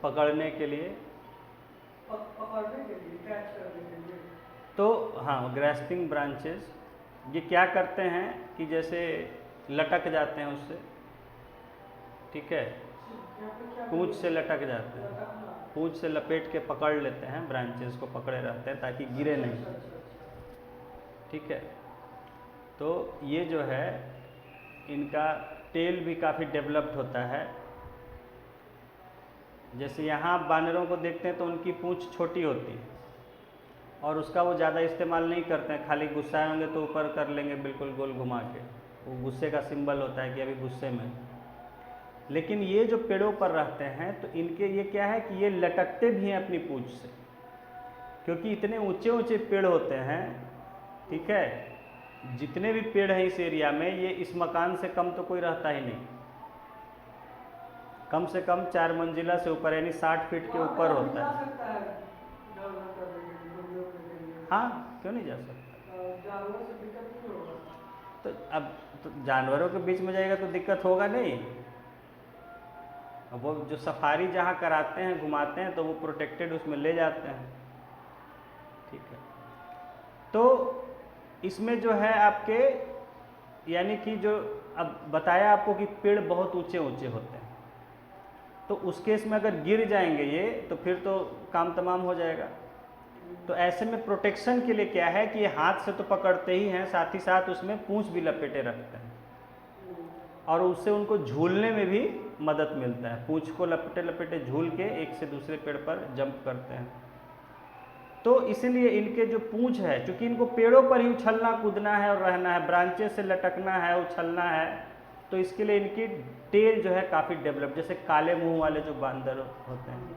पकड़ने के लिए, कैच करने के लिए। तो हाँ, ग्रास्पिंग ब्रांचेस, ये क्या करते हैं कि जैसे लटक जाते हैं उससे, ठीक है, पूंछ से लटक जाते हैं, पूंछ से लपेट के पकड़ लेते हैं, ब्रांचेस को पकड़े रहते हैं ताकि गिरे नहीं। ठीक है, तो ये जो है इनका टेल भी काफ़ी डेवलप्ड होता है। जैसे यहाँ आप बानरों को देखते हैं तो उनकी पूंछ छोटी होती है और उसका वो ज़्यादा इस्तेमाल नहीं करते हैं, खाली गुस्सा होंगे तो ऊपर कर लेंगे बिल्कुल गोल घुमा के, वो गुस्से का सिंबल होता है कि अभी गुस्से में। लेकिन ये जो पेड़ों पर रहते हैं तो इनके ये क्या है कि ये लटकते भी हैं अपनी पूंछ से, क्योंकि इतने ऊंचे ऊंचे पेड़ होते हैं। ठीक है, जितने भी पेड़ हैं इस एरिया में, ये इस मकान से कम तो कोई रहता ही नहीं, कम से कम 4 मंजिला से ऊपर, यानी 60 फीट के ऊपर होता है। हाँ, क्यों नहीं जा सकता? तो अब तो जानवरों के बीच में जाएगा तो दिक्कत होगा नहीं। वो जो सफारी जहाँ कराते हैं, घुमाते हैं, तो वो प्रोटेक्टेड उसमें ले जाते हैं। ठीक है, तो इसमें जो है आपके, यानी कि जो अब बताया आपको कि पेड़ बहुत ऊंचे ऊंचे होते हैं, तो उस केस में अगर गिर जाएंगे ये तो फिर तो काम तमाम हो जाएगा। तो ऐसे में प्रोटेक्शन के लिए क्या है कि ये हाथ से तो पकड़ते ही हैं, साथ ही साथ उसमें पूंछ भी लपेटे रखते हैं और उससे उनको झूलने में भी मदद मिलता है। पूंछ को लपेटे लपेटे झूल के एक से दूसरे पेड़ पर जंप करते हैं। तो इसीलिए इनके जो पूंछ है, चूँकि इनको पेड़ों पर ही उछलना कूदना है और रहना है, ब्रांचेस से लटकना है, उछलना है, तो इसके लिए इनकी टेल जो है काफ़ी डेवलप। जैसे काले मुंह वाले जो बांदर होते हैं,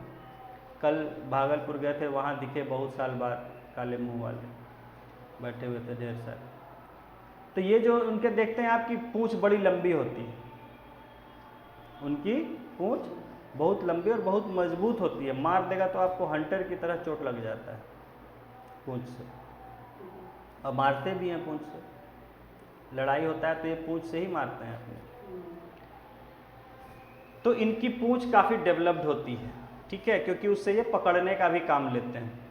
कल भागलपुर गए थे, वहाँ दिखे बहुत साल बाद काले मुंह वाले बैठे हुए थे ढेर सारे। तो ये जो उनके देखते हैं आपकी पूंछ बड़ी लंबी होती है, उनकी पूंछ बहुत लंबी और बहुत मजबूत होती है, मार देगा तो आपको हंटर की तरह चोट लग जाता है पूंछ से, और मारते भी हैं पूंछ से। लड़ाई होता है तो ये पूंछ से ही मारते हैं अपने। तो इनकी पूंछ काफ़ी डेवलप्ड होती है, ठीक है, क्योंकि उससे ये पकड़ने का भी काम लेते हैं।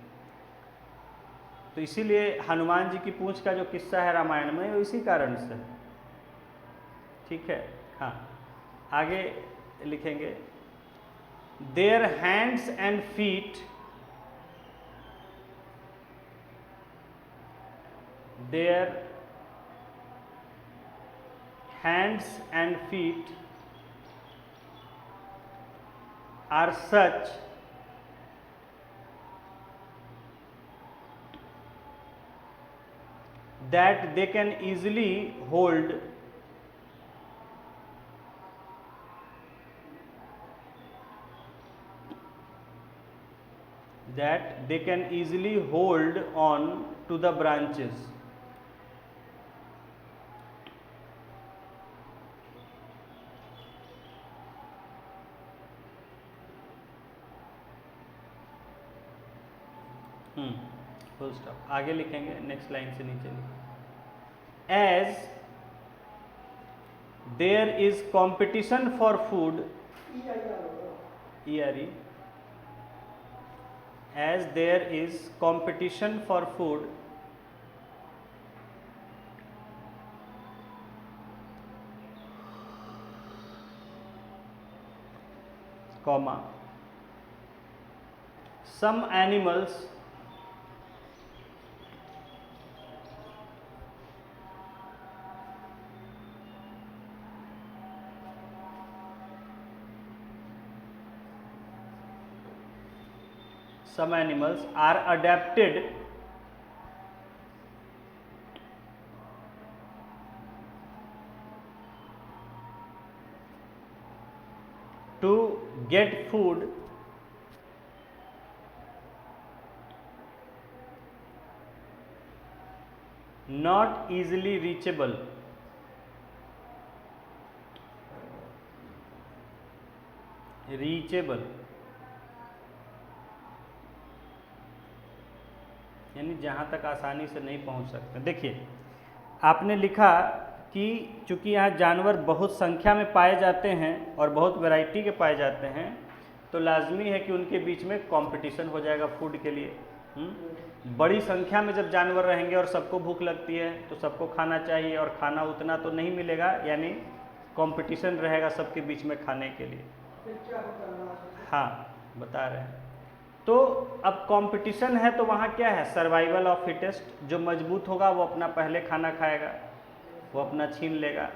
तो इसीलिए हनुमान जी की पूंछ का जो किस्सा है रामायण में, वो इसी कारण से। ठीक है, हाँ, आगे लिखेंगे their hands and feet, their hands and feet are such that they can easily hold on to the branches. Full stop. आगे लिखेंगे, नेक्स्ट लाइन से नीचे लिखेंगे। As there is competition for food, ERE, as there is competition for food, comma, some animals are adapted to get food not easily reachable, यानी जहाँ तक आसानी से नहीं पहुँच सकते। देखिए, आपने लिखा कि चूँकि यहाँ जानवर बहुत संख्या में पाए जाते हैं और बहुत वैरायटी के पाए जाते हैं, तो लाजमी है कि उनके बीच में कंपटीशन हो जाएगा फूड के लिए। बड़ी संख्या में जब जानवर रहेंगे और सबको भूख लगती है तो सबको खाना चाहिए, और खाना उतना तो नहीं मिलेगा, यानी कंपटीशन रहेगा सबके बीच में खाने के लिए। हाँ, बता रहे हैं। तो अब कंपटीशन है तो वहाँ क्या है, सर्वाइवल ऑफ फिटेस्ट। जो मजबूत होगा वो अपना पहले खाना खाएगा, वो अपना छीन लेगा,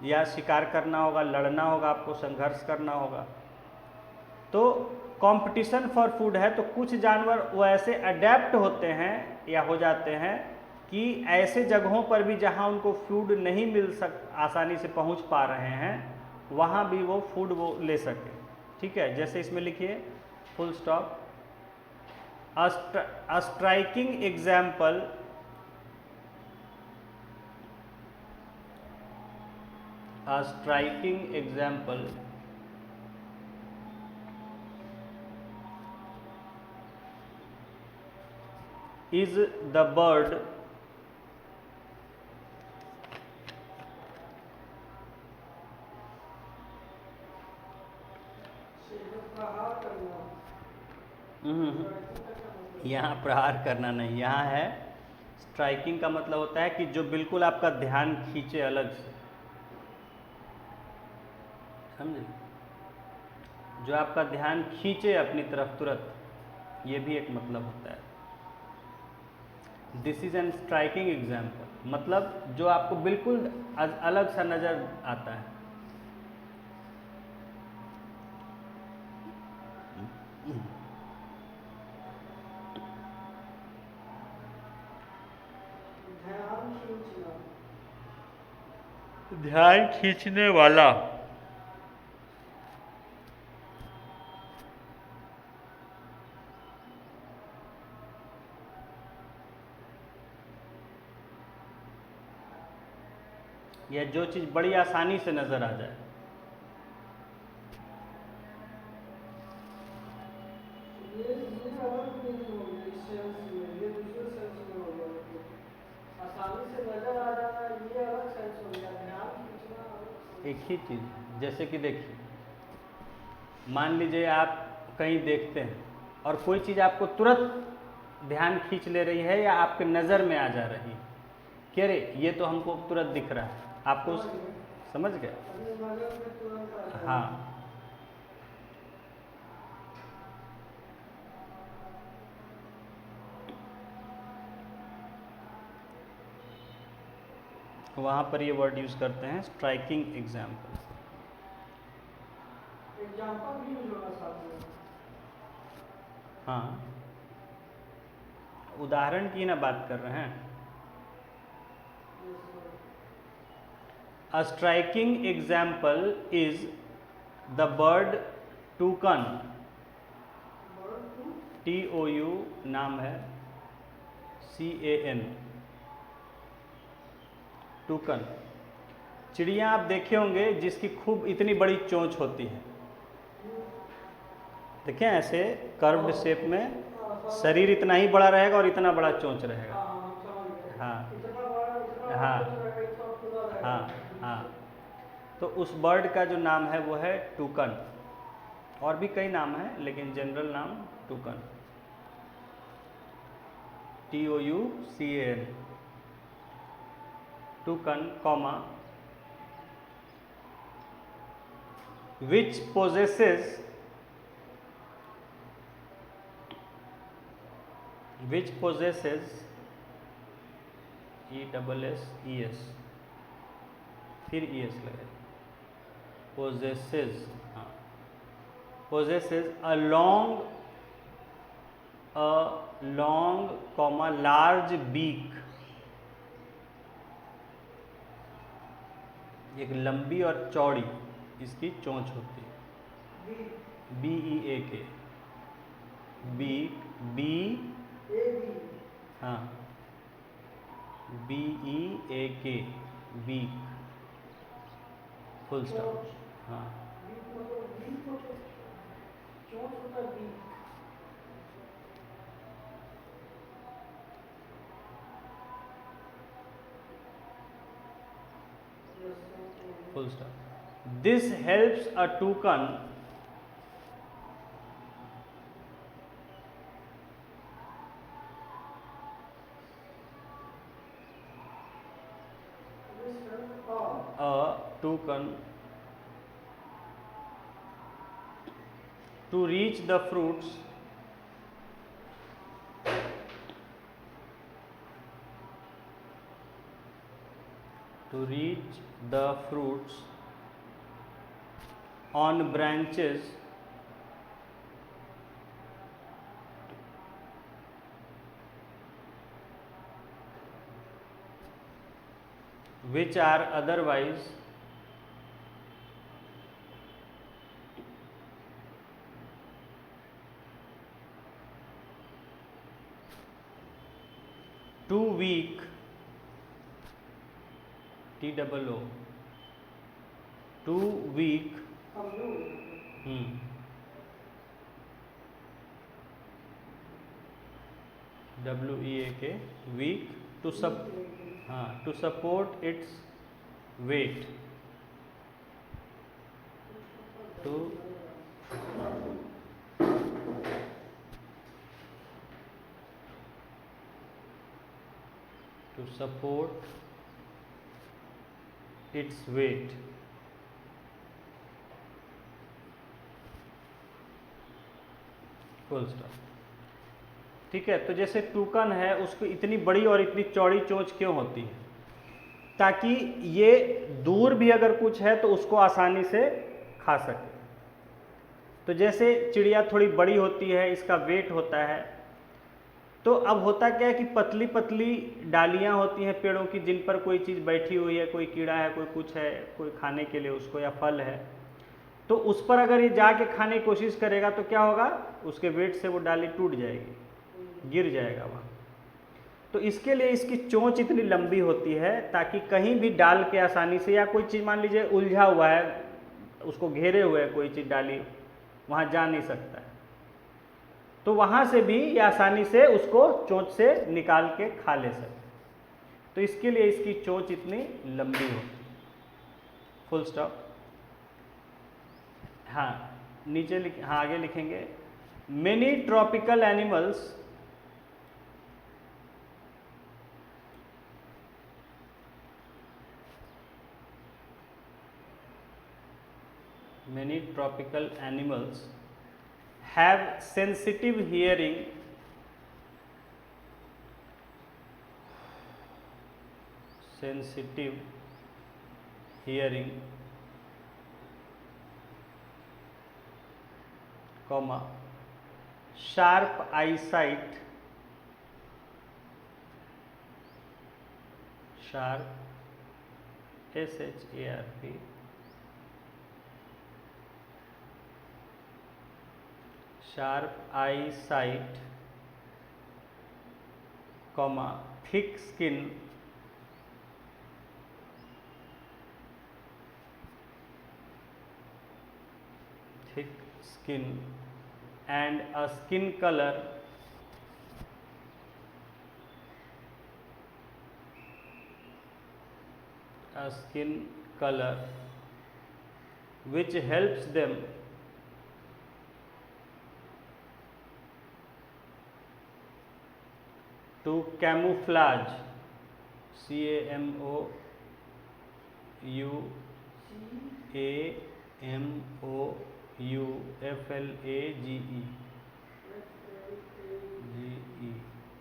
या शिकार करना होगा, लड़ना होगा, आपको संघर्ष करना होगा। तो कंपटीशन फॉर फूड है, तो कुछ जानवर वो ऐसे अडेप्ट होते हैं या हो जाते हैं कि ऐसे जगहों पर भी जहाँ उनको फूड नहीं आसानी से पहुँच पा रहे हैं, वहाँ भी वो फूड वो ले सके। ठीक है, जैसे इसमें लिखिए full stop. A striking example is the bird यहाँ प्रहार करना नहीं, यहाँ है स्ट्राइकिंग का मतलब होता है कि जो बिल्कुल आपका ध्यान खींचे अलग से, समझे, जो आपका ध्यान खींचे अपनी तरफ तुरंत, ये भी एक मतलब होता है। This is an striking example, मतलब जो आपको बिल्कुल अलग सा नज़र आता है। ध्यान खींचने वाला, या जो चीज़ बड़ी आसानी से नज़र आ जाए। एक ही चीज़, जैसे कि देखिए, मान लीजिए आप कहीं देखते हैं और कोई चीज़ आपको तुरंत ध्यान खींच ले रही है या आपके नज़र में आ जा रही है, कि अरे ये तो हमको तुरंत दिख रहा है, आपको समझ गए? हाँ, वहाँ पर ये वर्ड यूज़ करते हैं, स्ट्राइकिंग एग्जाम्पल। एग्जाम्पल भी यूज होगा साथ में। हाँ, उदाहरण की ना बात कर रहे हैं। A striking example is the bird toucan, TOU नाम है, CAN, टूकन। चिड़िया आप देखे होंगे जिसकी खूब इतनी बड़ी चोंच होती है, देखें ऐसे कर्व्ड शेप में, शरीर इतना ही बड़ा रहेगा और इतना बड़ा चोंच रहेगा। हाँ हाँ हाँ हाँ, तो उस बर्ड का जो नाम है वो है टूकन। और भी कई नाम है लेकिन जनरल नाम टूकन, TOUCAN, टूकन, comma, which possesses ESS, फिर ES लगे, possesses, हाँ, possesses a long comma large beak, एक लंबी और चौड़ी इसकी चोंच होती है, BEAK, बीक, हाँ, BEAK, बीक, फुल स्टॉप, हाँ, full stop. This helps a toucan to reach the fruits on branches which are otherwise too weak, TOO, too weak, WEAK, weak, to support its weight, to support its weight, full stop. ठीक है, तो जैसे टूकन है उसको इतनी बड़ी और इतनी चौड़ी चोंच क्यों होती है? ताकि ये दूर भी अगर कुछ है तो उसको आसानी से खा सके। तो जैसे चिड़िया थोड़ी बड़ी होती है, इसका वेट होता है, तो अब होता क्या है कि पतली पतली डालियां होती हैं पेड़ों की जिन पर कोई चीज़ बैठी हुई है, कोई कीड़ा है, कोई कुछ है, कोई खाने के लिए उसको, या फल है, तो उस पर अगर ये जाके खाने की कोशिश करेगा तो क्या होगा, उसके वेट से वो डाली टूट जाएगी, गिर जाएगा वहाँ। तो इसके लिए इसकी चोंच इतनी लंबी होती है ताकि कहीं भी डाल के आसानी से, या कोई चीज़ मान लीजिए उलझा हुआ है, उसको घेरे हुए है कोई चीज़, डाली वहाँ जा नहीं सकता है, तो वहाँ से भी ये आसानी से उसको चोंच से निकाल के खा ले सके। तो इसके लिए इसकी चोंच इतनी लंबी होती है, फुल स्टॉप। हाँ, नीचे हाँ आगे लिखेंगे, many tropical animals have sensitive hearing sensitive hearing, comma, sharp eyesight, sharp, SHARP, sharp eyesight, comma, thick skin, thick skin, and a skin color which helps them to camouflage,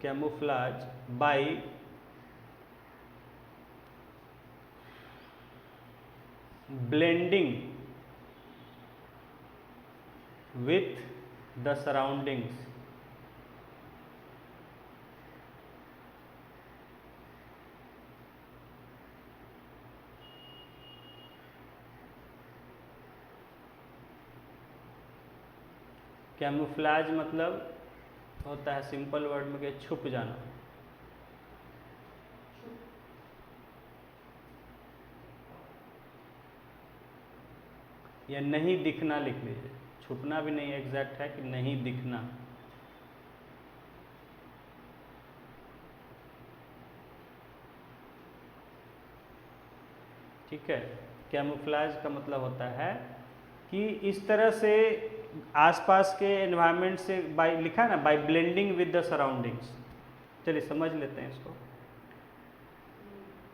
camouflage by blending with the surroundings. Camouflage मतलब होता है simple word में कि छुप जाना, या नहीं दिखना लिख लीजिए, छुपना भी नहीं एग्जैक्ट है कि नहीं दिखना। ठीक है, कैमोफ्लाज का मतलब होता है कि इस तरह से आसपास के एनवायरनमेंट से बाय लिखा है ना, by blending with the surroundings. चलिए समझ लेते हैं इसको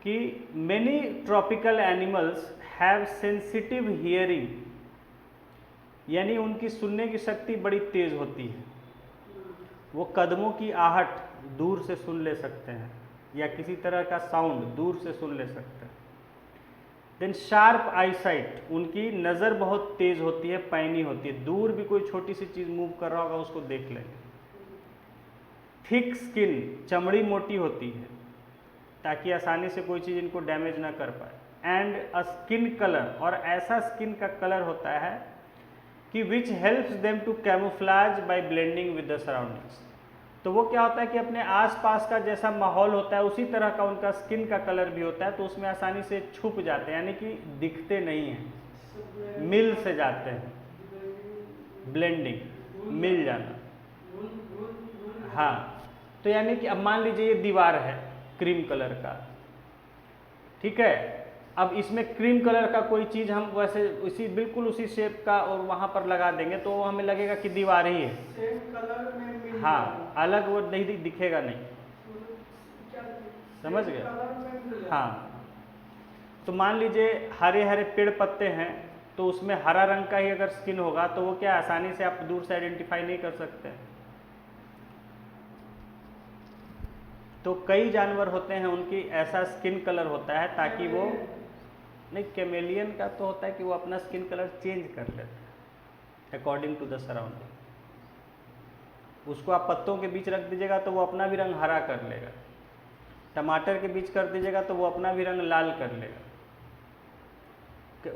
कि many tropical animals have sensitive hearing, यानी उनकी सुनने की शक्ति बड़ी तेज होती है, वो कदमों की आहट दूर से सुन ले सकते हैं या किसी तरह का साउंड दूर से सुन ले सकते हैं। देन शार्प आईसाइट, उनकी नज़र बहुत तेज होती है, पैनी होती है, दूर भी कोई छोटी सी चीज़ मूव कर रहा होगा उसको देख लेंगे। थिक स्किन, चमड़ी मोटी होती है ताकि आसानी से कोई चीज़ इनको डैमेज ना कर पाए। एंड अ स्किन कलर, और ऐसा स्किन का कलर होता है कि which helps them to camouflage by blending with the surroundings. तो वो क्या होता है कि अपने आसपास का जैसा माहौल होता है उसी तरह का उनका स्किन का कलर भी होता है, तो उसमें आसानी से छुप जाते हैं, यानी कि दिखते नहीं हैं, मिल से जाते हैं। ब्लेंडिंग, मिल जाना, हाँ। तो यानी कि अब मान लीजिए ये दीवार है क्रीम कलर का, ठीक है, अब इसमें क्रीम कलर का कोई चीज़ हम वैसे उसी बिल्कुल उसी शेप का और वहाँ पर लगा देंगे तो हमें लगेगा कि दीवार ही है, सेम कलर में हाँ, अलग वो नहीं दिखेगा नहीं, समझ गए? हाँ, तो मान लीजिए हरे हरे पेड़ पत्ते हैं तो उसमें हरा रंग का ही अगर स्किन होगा तो वो क्या आसानी से आप दूर से आइडेंटिफाई नहीं कर सकते। तो कई जानवर होते हैं उनकी ऐसा स्किन कलर होता है ताकि वो नहीं, कैमेलियन का तो होता है कि वो अपना स्किन कलर चेंज कर लेते हैं अकॉर्डिंग टू द सराउंडिंग। उसको आप पत्तों के बीच रख दीजिएगा तो वो अपना भी रंग हरा कर लेगा, टमाटर के बीच कर दीजिएगा तो वो अपना भी रंग लाल कर लेगा।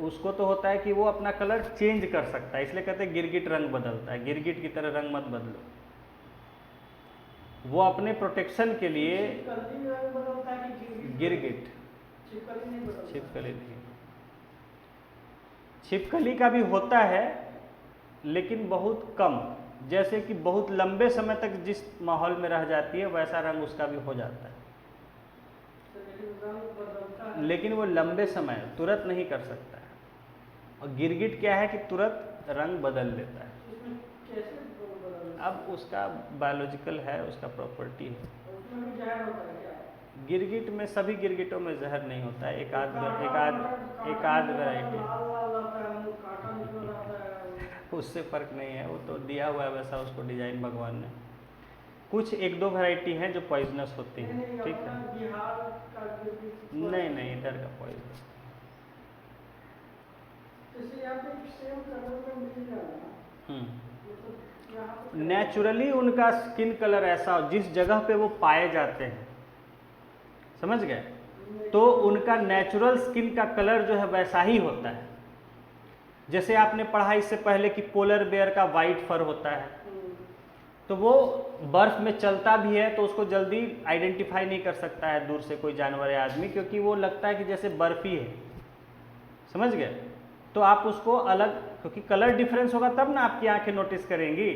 उसको तो होता है कि वो अपना कलर चेंज कर सकता है, इसलिए कहते हैं गिरगिट रंग बदलता है, गिरगिट की तरह रंग मत बदलो। वो अपने प्रोटेक्शन के लिए गिरगिट, छिपकली नहीं, छिपकली का भी होता है लेकिन बहुत कम, जैसे कि बहुत लंबे समय तक जिस माहौल में रह जाती है वैसा रंग उसका भी हो जाता है, लेकिन वो लंबे समय तुरंत नहीं कर सकता है। और गिरगिट क्या है कि तुरंत रंग बदल लेता है। अब उसका बायोलॉजिकल है, उसका प्रॉपर्टी है। गिरगिट में, सभी गिरगिटों में जहर नहीं होता है, एक आध वैरायटी, उससे फर्क नहीं है, वो तो दिया हुआ है वैसा उसको डिजाइन भगवान ने। कुछ एक दो वैरायटी हैं जो पॉइजनस होती हैं, नहीं, ठीक अपना है। बिहार का जो भी नहीं नहीं, इधर का पॉइजनस जैसे यहाँ पे सेम कलर में मिल जाना, मतलब यहाँ पे नेचुरली उनका स्किन कलर ऐसा हो, जिस जगह पे वो पाए जाते हैं, समझ गए, तो उनका नेचुरल स्किन का कलर जो है वैसा ही होता है। जैसे आपने पढ़ा इससे पहले कि पोलर बेयर का वाइट फर होता है, तो वो बर्फ में चलता भी है तो उसको जल्दी आइडेंटिफाई नहीं कर सकता है दूर से कोई जानवर या आदमी, क्योंकि वो लगता है कि जैसे बर्फ ही है, समझ गए। तो आप उसको अलग, क्योंकि कलर डिफरेंस होगा तब ना आपकी आंखें नोटिस करेंगी।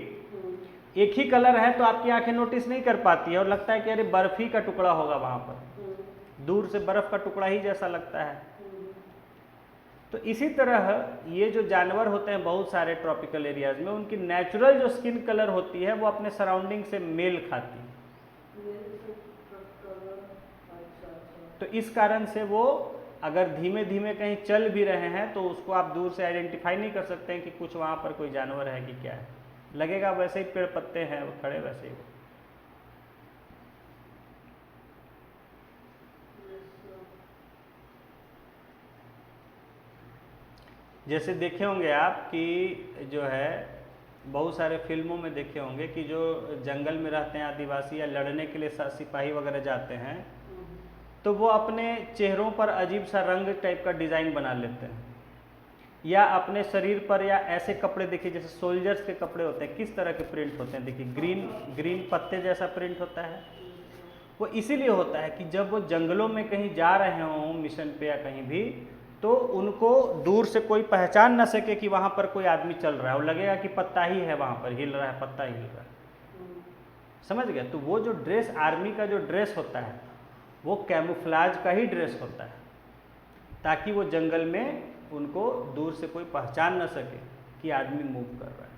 एक ही कलर है तो आपकी आंखें नोटिस नहीं कर पाती है और लगता है कि अरे बर्फ ही का टुकड़ा होगा वहाँ पर, दूर से बर्फ का टुकड़ा ही जैसा लगता है। तो इसी तरह ये जो जानवर होते हैं बहुत सारे ट्रॉपिकल एरियाज में, उनकी नेचुरल जो स्किन कलर होती है वो अपने सराउंडिंग से मेल खाती है। तो इस कारण से वो अगर धीमे धीमे कहीं चल भी रहे हैं तो उसको आप दूर से आइडेंटिफाई नहीं कर सकते हैं कि कुछ वहाँ पर कोई जानवर है कि क्या है, लगेगा वैसे ही पेड़ पत्ते हैं वो खड़े वैसे ही। जैसे देखे होंगे आप कि जो है बहुत सारे फिल्मों में देखे होंगे कि जो जंगल में रहते हैं आदिवासी या लड़ने के लिए सिपाही वगैरह जाते हैं, तो वो अपने चेहरों पर अजीब सा रंग टाइप का डिज़ाइन बना लेते हैं, या अपने शरीर पर, या ऐसे कपड़े देखिए जैसे सोल्जर्स के कपड़े होते हैं किस तरह के प्रिंट होते हैं, देखिए ग्रीन ग्रीन पत्ते जैसा प्रिंट होता है। वो इसीलिए होता है कि जब वो जंगलों में कहीं जा रहे हों मिशन पे या कहीं भी, तो उनको दूर से कोई पहचान ना सके कि वहाँ पर कोई आदमी चल रहा है, वो लगेगा कि पत्ता ही है वहाँ पर, हिल रहा है, पत्ता हिल रहा है, समझ गए। तो वो जो ड्रेस, आर्मी का जो ड्रेस होता है वो कैमोफ्लाज का ही ड्रेस होता है, ताकि वो जंगल में उनको दूर से कोई पहचान न सके कि आदमी मूव कर रहा है,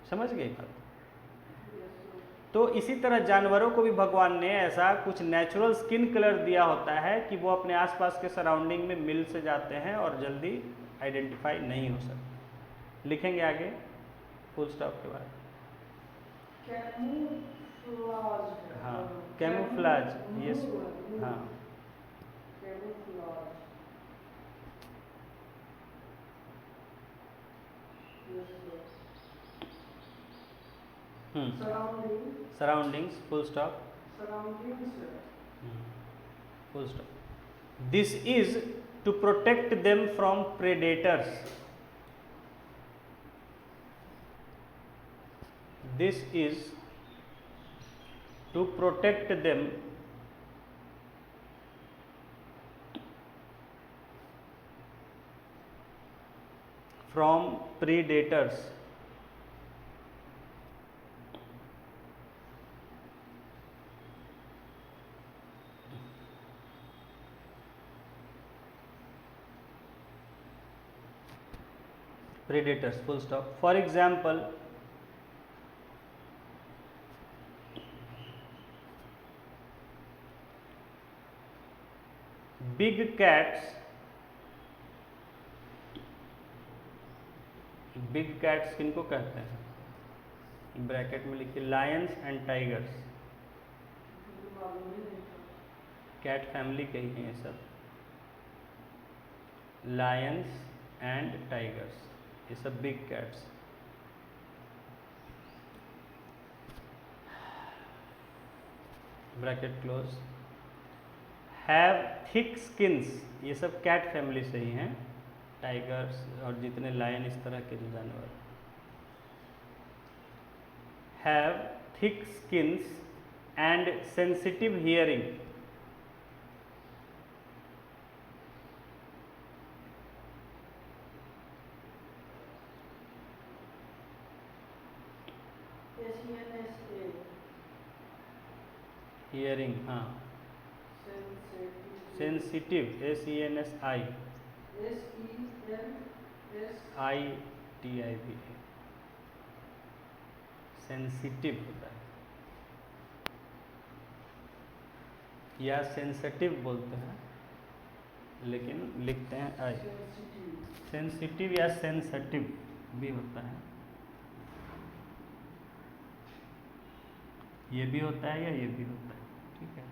समझ गए बात। तो इसी तरह जानवरों को भी भगवान ने ऐसा कुछ नेचुरल स्किन कलर दिया होता है कि वो अपने आसपास के सराउंडिंग में मिल से जाते हैं और जल्दी आइडेंटिफाई नहीं हो सकते। लिखेंगे आगे फुल स्टॉप के बाद। हाँ, कैमोफ्लाज, यस, हाँ, surroundings, full stop, full stop. This is to protect them from predators, this is to protect them from predators, predators, full stop. For example, big cats, big cats किनको कहते हैं, bracket में लिखिए lions and tigers, cat family के ही हैं ये सब, लायंस एंड टाइगर्स, ये सब big cats. Bracket close. Have thick skins, ये सब कैट फैमिली से ही हैं, टाइगर्स और जितने लायन इस तरह के जो जानवर। Have thick skins and sensitive hearing, hearing, हाँ, सेंसिटिव, SENSI, ITIV, सेंसिटिव होता है, या सेंसिटिव बोलते हैं लेकिन लिखते हैं आई, सेंसिटिव या सेंसिटिव भी होता है। ये भी होता है या ये भी होता है, ठीक है।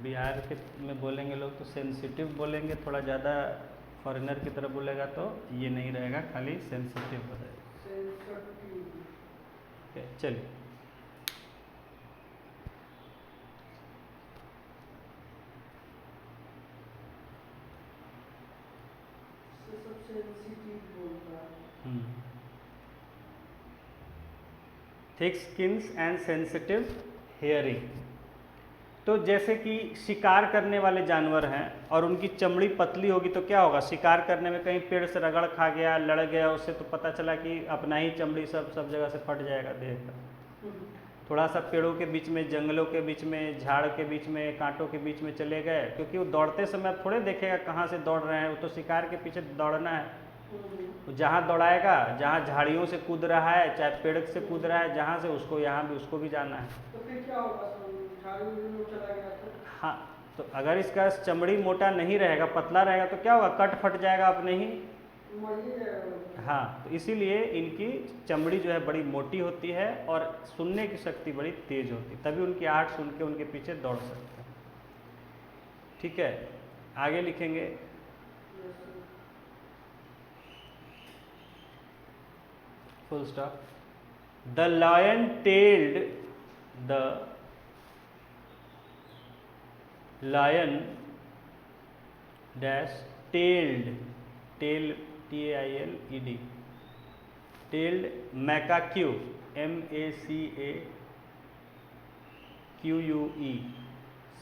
बिहार के में बोलेंगे लोग तो सेंसिटिव बोलेंगे, थोड़ा ज़्यादा फॉरेनर की तरफ बोलेगा तो ये नहीं रहेगा, खाली सेंसिटिव हो जाएगा। ठीक है, चलिए। Thick skins and sensitive hearing. तो जैसे कि शिकार करने वाले जानवर हैं और उनकी चमड़ी पतली होगी तो क्या होगा, शिकार करने में कहीं पेड़ से रगड़ खा गया, लड़ गया उससे, तो पता चला कि अपना ही चमड़ी सब जगह से फट जाएगा देह का। थोड़ा सा पेड़ों के बीच में, जंगलों के बीच में, झाड़ के बीच में, कांटों के बीच में चले गए, क्योंकि वो दौड़ते समय आप थोड़े देखेगा कहाँ से दौड़ रहे हैं, वो तो शिकार के पीछे दौड़ना है। जहाँ दौड़ाएगा, जहाँ झाड़ियों से कूद रहा है, चाहे पेड़ से कूद रहा है, जहाँ से उसको, यहाँ भी उसको भी जाना है। तो फिर क्या होगा, चला गया तो? हाँ, तो अगर इसका चमड़ी मोटा नहीं रहेगा, पतला रहेगा तो क्या होगा, कट फट जाएगा अपने ही। हाँ, तो इसीलिए इनकी चमड़ी जो है बड़ी मोटी होती है और सुनने की शक्ति बड़ी तेज होती है, तभी उनकी आहट सुन के उनके पीछे दौड़ सकते हैं। ठीक है, आगे लिखेंगे। Full stop. The lion tailed, the lion dash tailed, tail TAILED, tailed macaque, MACAQUE,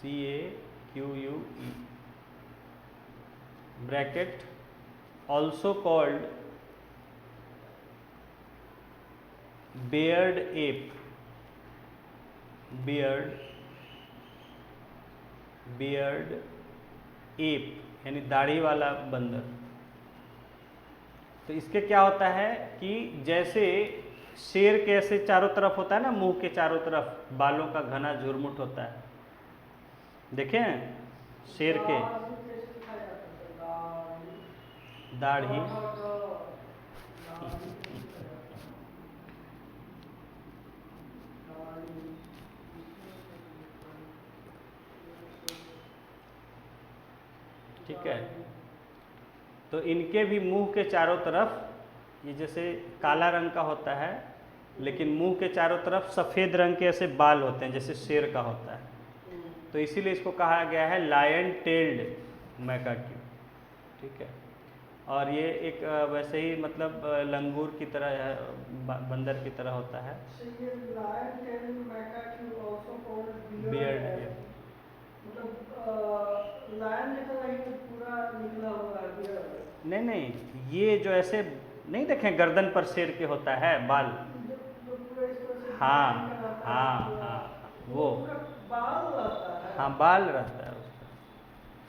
CAQUE, bracket, also called beard ape, beard ape यानी दाढ़ी वाला बंदर। तो इसके क्या होता है कि जैसे शेर के ऐसे चारों तरफ होता है ना, मुंह के चारों तरफ बालों का घना झुरमुट होता है, देखें शेर के दाढ़ी। ठीक है, तो इनके भी मुंह के चारों तरफ ये जैसे काला रंग का होता है, लेकिन मुंह के चारों तरफ सफ़ेद रंग के ऐसे बाल होते हैं जैसे शेर का होता है, तो इसीलिए इसको कहा गया है लायन टेल्ड मैकाक्यू। ठीक है, और ये एक वैसे ही मतलब लंगूर की तरह है, बंदर की तरह होता है। बियर्ड, नहीं, ये जो ऐसे नहीं देखें गर्दन पर शेर के होता है बाल। हाँ हाँ हाँ, वो हाँ बाल रहता है उसका,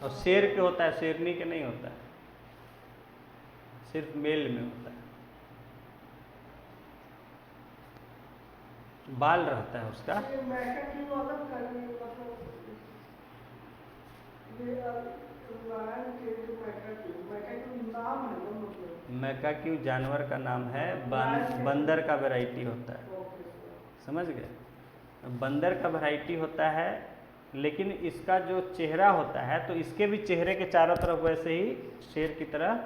और शेर के होता है, शेरनी के नहीं होता है, सिर्फ मेल में होता है, बाल रहता है उसका। मैकाक्यू जानवर का नाम है, बंदर का वैरायटी होता है, समझ गए, बंदर का वैरायटी होता है, लेकिन इसका जो चेहरा होता है तो इसके भी चेहरे के चारों तरफ वैसे ही शेर की तरह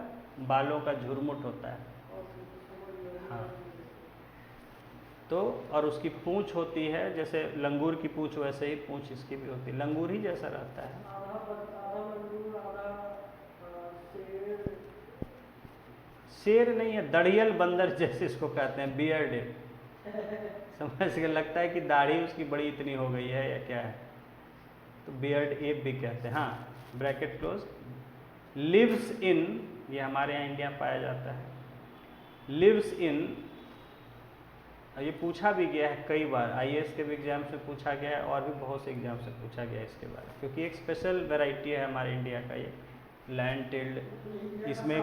बालों का झुरमुट होता है। हाँ, तो और उसकी पूंछ होती है जैसे लंगूर की पूंछ, वैसे ही पूंछ इसकी भी होती है, लंगूर ही जैसा रहता है। शेर नहीं है, दड़ियल बंदर जैसे इसको कहते हैं, बियर्ड एप। समझ के लगता है कि दाढ़ी उसकी बड़ी इतनी हो गई है या क्या है, तो बियर्ड एप भी कहते हैं। हाँ, ब्रैकेट क्लोज। लिव्स इन, ये हमारे यहाँ इंडिया में पाया जाता है, लिव्स इन, ये पूछा भी गया है कई बार, IAS के भी एग्जाम से पूछा गया है और भी बहुत से एग्जाम से पूछा गया है इसके बारे में, क्योंकि एक स्पेशल वैरायटी है हमारे इंडिया का ये लायन टेल्ड, इसमें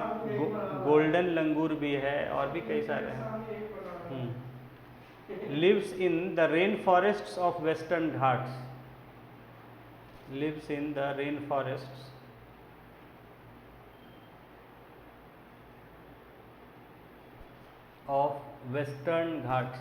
गोल्डन लंगूर भी है और भी कई सारे हैं। Lives in the rain forests of Western Ghats, lives in the rain forests of Western Ghats,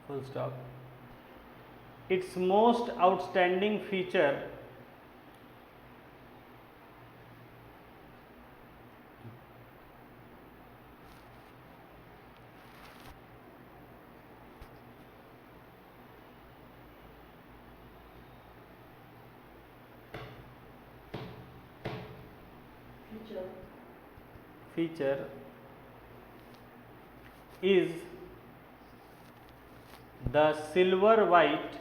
full stop. Its most outstanding feature feature is the silver white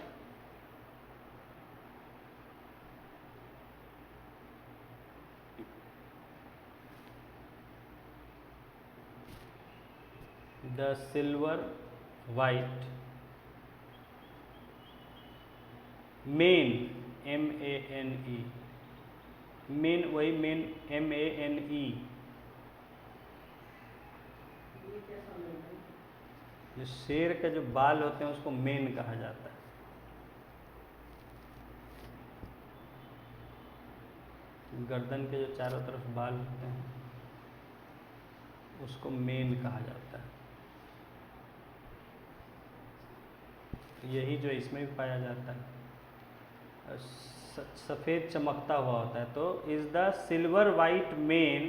main MANE main वही main MANE जो शेर का जो बाल होते हैं उसको मेन कहा जाता है। गर्दन के जो चारों तरफ बाल होते हैं उसको मेन कहा जाता है। यही जो इसमें भी पाया जाता है, सफ़ेद चमकता हुआ होता है। तो is the silver white main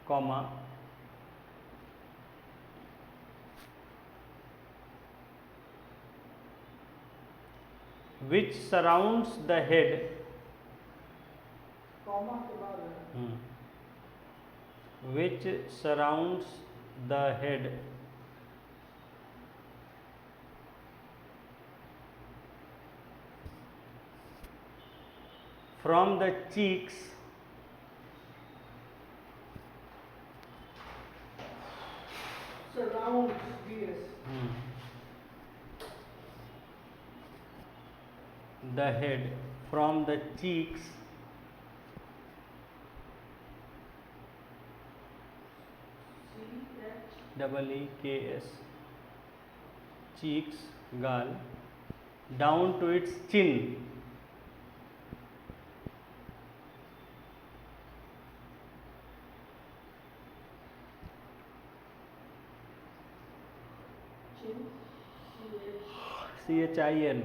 comma which surrounds the head which surrounds the head from the cheeks surrounds DS. The head from the cheeks CHEEKS cheeks गाल down to its chin CHIN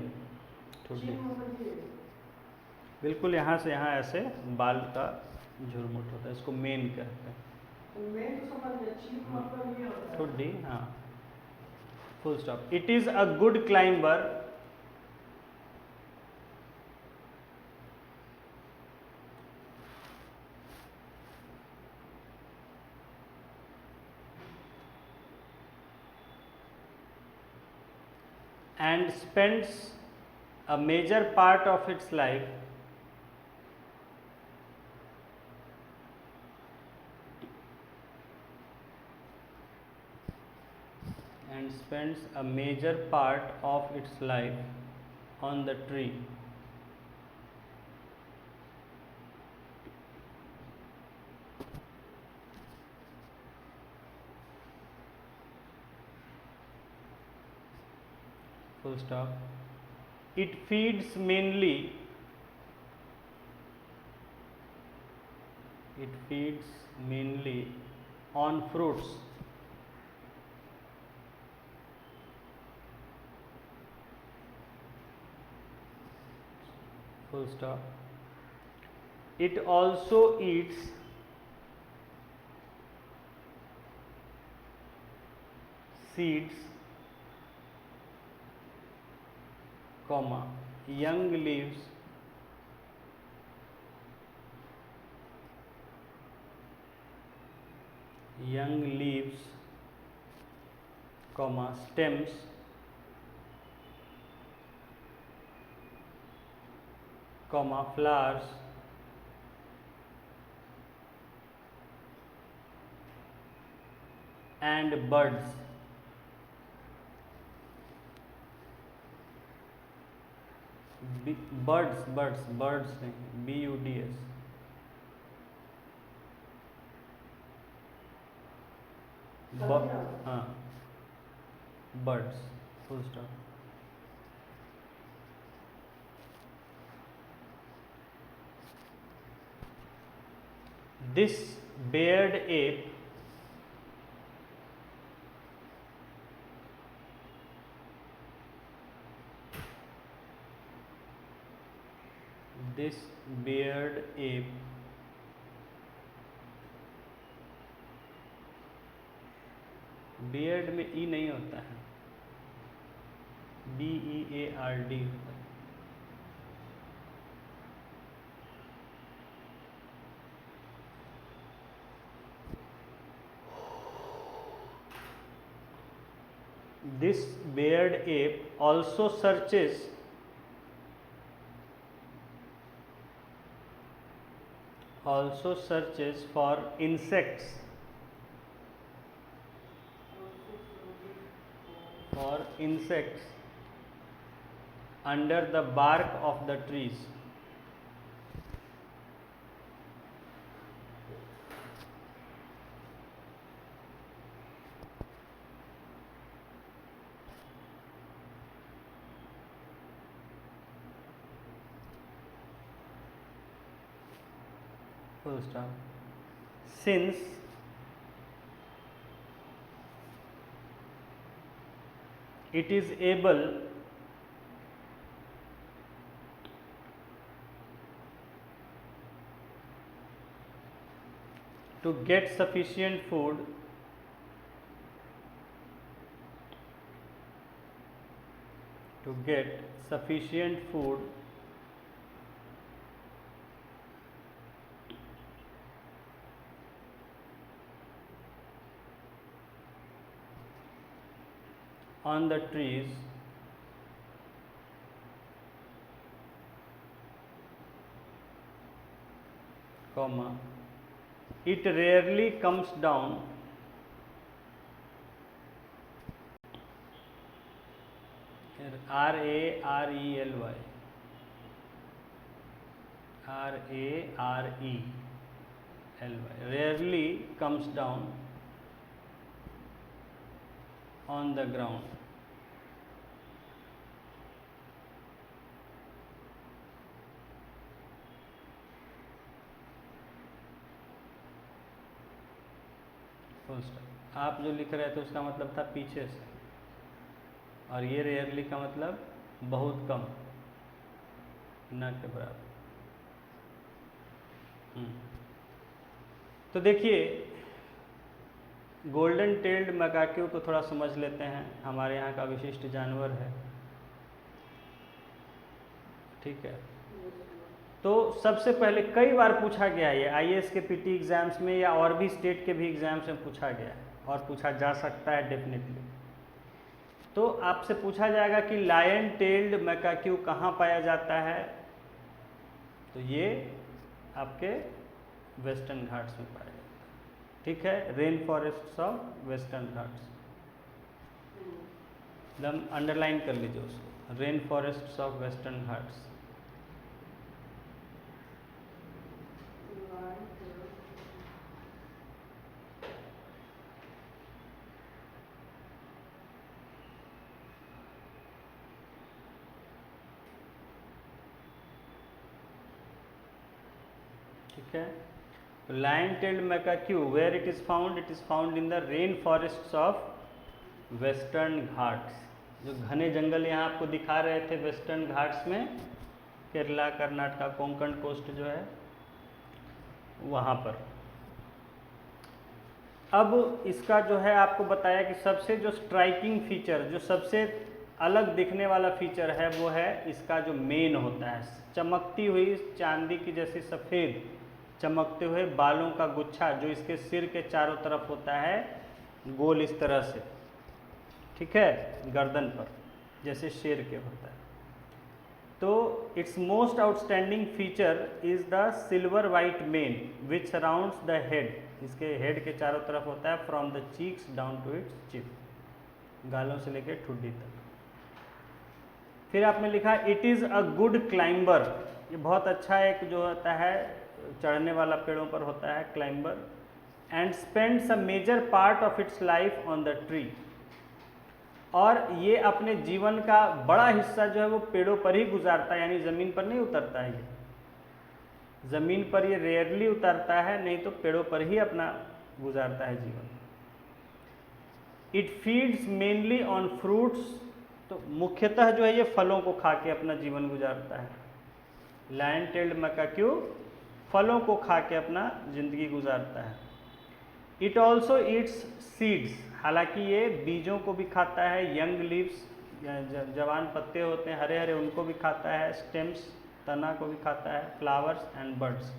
बिल्कुल यहाँ से यहाँ ऐसे बाल का झुरमुट होता है, इसको मेन कहते हैं। ठुड्डी, हाँ, full stop. It is a good climber and spends a major part of its life on the tree. Full stop. It feeds mainly on fruits. Full stop. It also eats seeds, comma, young leaves, comma, stems, comma, flowers, and buds. Birds नहीं, BUDS. हाँ, birds, full stop. This bearded ape this beard app beard में ई नहीं होता है, BEARD होता है। This beard ape also searches for insects under the bark of the trees. Full stop. Since it is able to get sufficient food on the trees, comma, it rarely comes down RARELY rarely comes down on the ground. Full stop. आप जो लिख रहे थे उसका मतलब था पीछे से, और ये रेयरली का मतलब बहुत कम, न के बराबर। तो देखिए, गोल्डन टेल्ड मैकाक्यू को थोड़ा समझ लेते हैं। हमारे यहाँ का विशिष्ट जानवर है, ठीक है। तो सबसे पहले कई बार पूछा गया है, IAS के PT एग्जाम्स में या और भी स्टेट के भी एग्जाम्स में पूछा गया है और पूछा जा सकता है डेफिनेटली। तो आपसे पूछा जाएगा कि लायन टेल्ड मैकाक्यू कहाँ पाया जाता है, तो ये आपके वेस्टर्न घाट्स में पाया जाता है, ठीक है। Rain forest of Western Ghats, एकदम अंडरलाइन कर लीजिए उसको, rain forest of Western Ghats. ठीक है। Lion tailed macaque where it is found in the rain forests of Western Ghats. जो घने जंगल यहाँ आपको दिखा रहे थे वेस्टर्न घाट्स में, केरला, कर्नाटका, कोंकण कोस्ट जो है वहाँ पर। अब इसका जो है आपको बताया कि सबसे जो स्ट्राइकिंग फीचर, जो सबसे अलग दिखने वाला फीचर है, वो है इसका जो मेन होता है, चमकती हुई चांदी की जैसी सफ़ेद चमकते हुए बालों का गुच्छा जो इसके सिर के चारों तरफ होता है, गोल इस तरह से, ठीक है, गर्दन पर जैसे शेर के होता है। तो its most outstanding feature is the silver white mane which surrounds the head. इसके हेड के चारों तरफ होता है, from the cheeks down to its chin, गालों से लेकर ठुड्डी तक। फिर आपने लिखा it is a good climber. ये बहुत अच्छा एक जो होता है चढ़ने वाला, पेड़ों पर होता है, climber. And spends a major part of its life on the tree. और ये अपने जीवन का बड़ा हिस्सा जो है वो पेड़ों पर ही गुजारता है, यानी ज़मीन पर नहीं उतरता है। ये ज़मीन पर ये रेयरली उतरता है, नहीं तो पेड़ों पर ही अपना गुजारता है जीवन। It feeds mainly on fruits. तो मुख्यतः जो है ये फलों को खा के अपना जीवन गुजारता है। लायन टेल्ड मकाक्यू फलों को खा के अपना जिंदगी गुजारता है। इट ऑल्सो ईट्स सीड्स, हालांकि ये बीजों को भी खाता है, यंग लीव्स जवान पत्ते होते हैं हरे हरे उनको भी खाता है, स्टेम्स तना को भी खाता है, फ्लावर्स एंड बर्ड्स,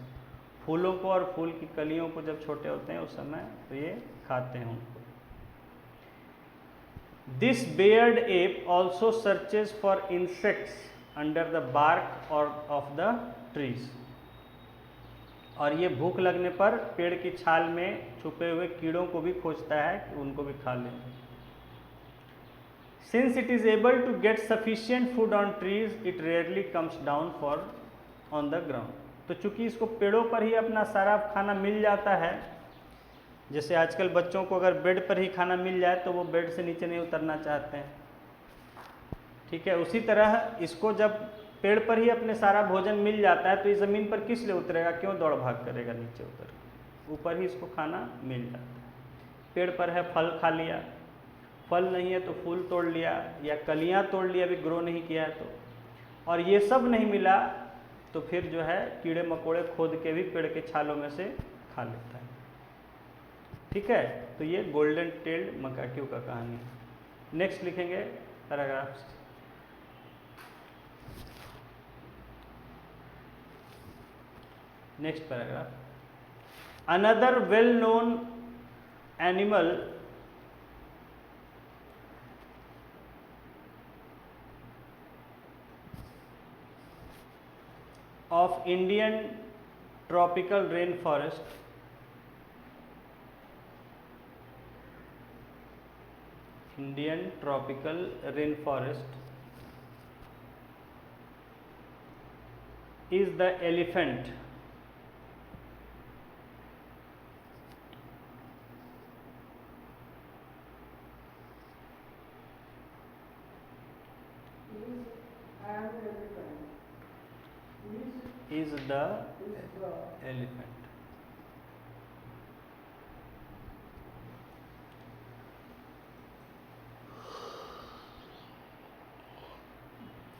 फूलों को और फूल की कलियों को जब छोटे होते हैं उस समय तो ये खाते हैं उनको। This bearded ape also searches for insects under the bark और ऑफ द ट्रीज, और ये भूख लगने पर पेड़ की छाल में छुपे हुए कीड़ों को भी खोजता है कि उनको भी खा लें। Since it is able to get sufficient food on trees it rarely comes down for on the ground, तो चूंकि इसको पेड़ों पर ही अपना सारा खाना मिल जाता है, जैसे आजकल बच्चों को अगर बेड पर ही खाना मिल जाए तो वो बेड से नीचे नहीं उतरना चाहते हैं, ठीक है, उसी तरह इसको जब पेड़ पर ही अपने सारा भोजन मिल जाता है तो ये ज़मीन पर किस लिए उतरेगा, क्यों दौड़ भाग करेगा नीचे उतर, ऊपर ही इसको खाना मिल जाता है। पेड़ पर है फल खा लिया, फल नहीं है तो फूल तोड़ लिया या कलियां तोड़ लिया, अभी ग्रो नहीं किया है तो, और ये सब नहीं मिला तो फिर जो है कीड़े मकोड़े खोद के भी पेड़ के छालों में से खा लेता है, ठीक है। तो ये गोल्डन टेल्ड मकाक्यू का कहानी है। नेक्स्ट लिखेंगे paragraphs. Next paragraph. Another well-known animal of Indian tropical rainforest is the elephant. Is the elephant.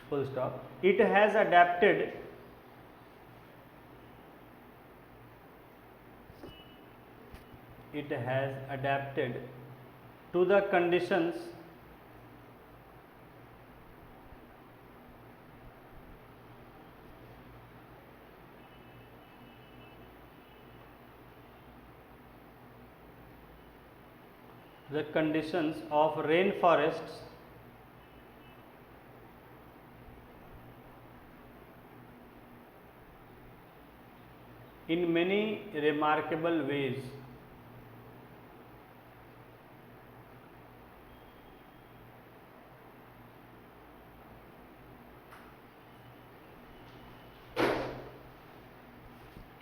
Full stop. It has adapted to the conditions of rainforests in many remarkable ways.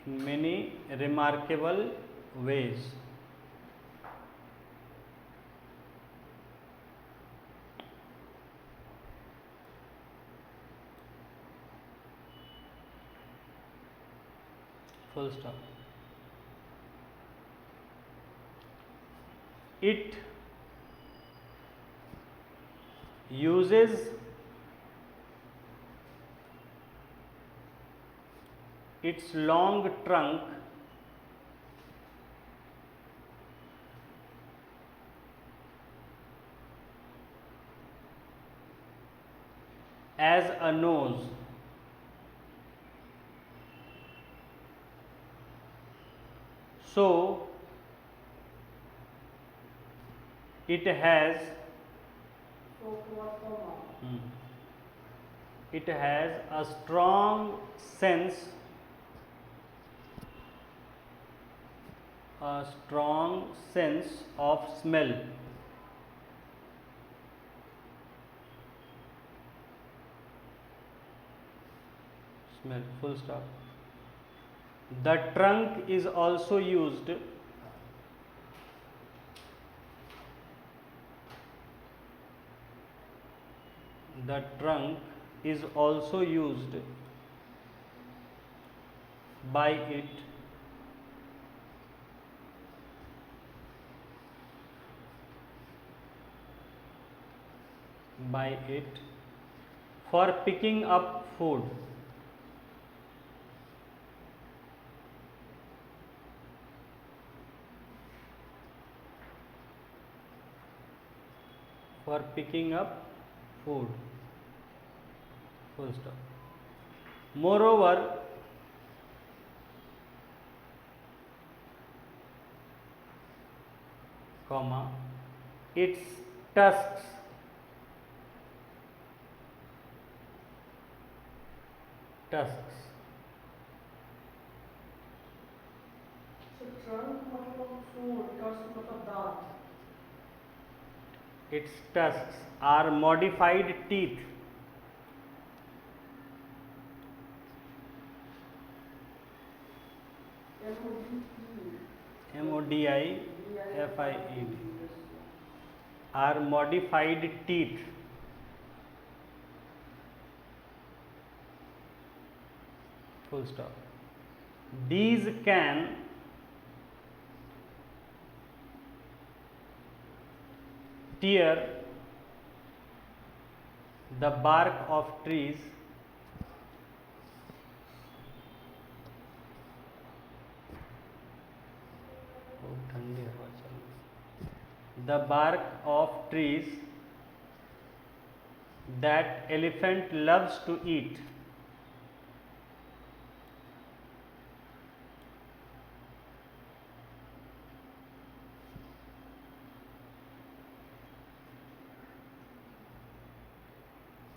In many remarkable ways. Full stop. It uses its long trunk as a nose so it has a strong sense of smell. Full stop. The trunk is also used by it for picking up food. or picking up food. Full stop. Moreover, comma, its tusks So trunk मतलब food, tusk मतलब दांत. its tusks are modified teeth MODIFIED are modified teeth full stop. These can tear the bark of trees the bark of trees that elephant loves to eat.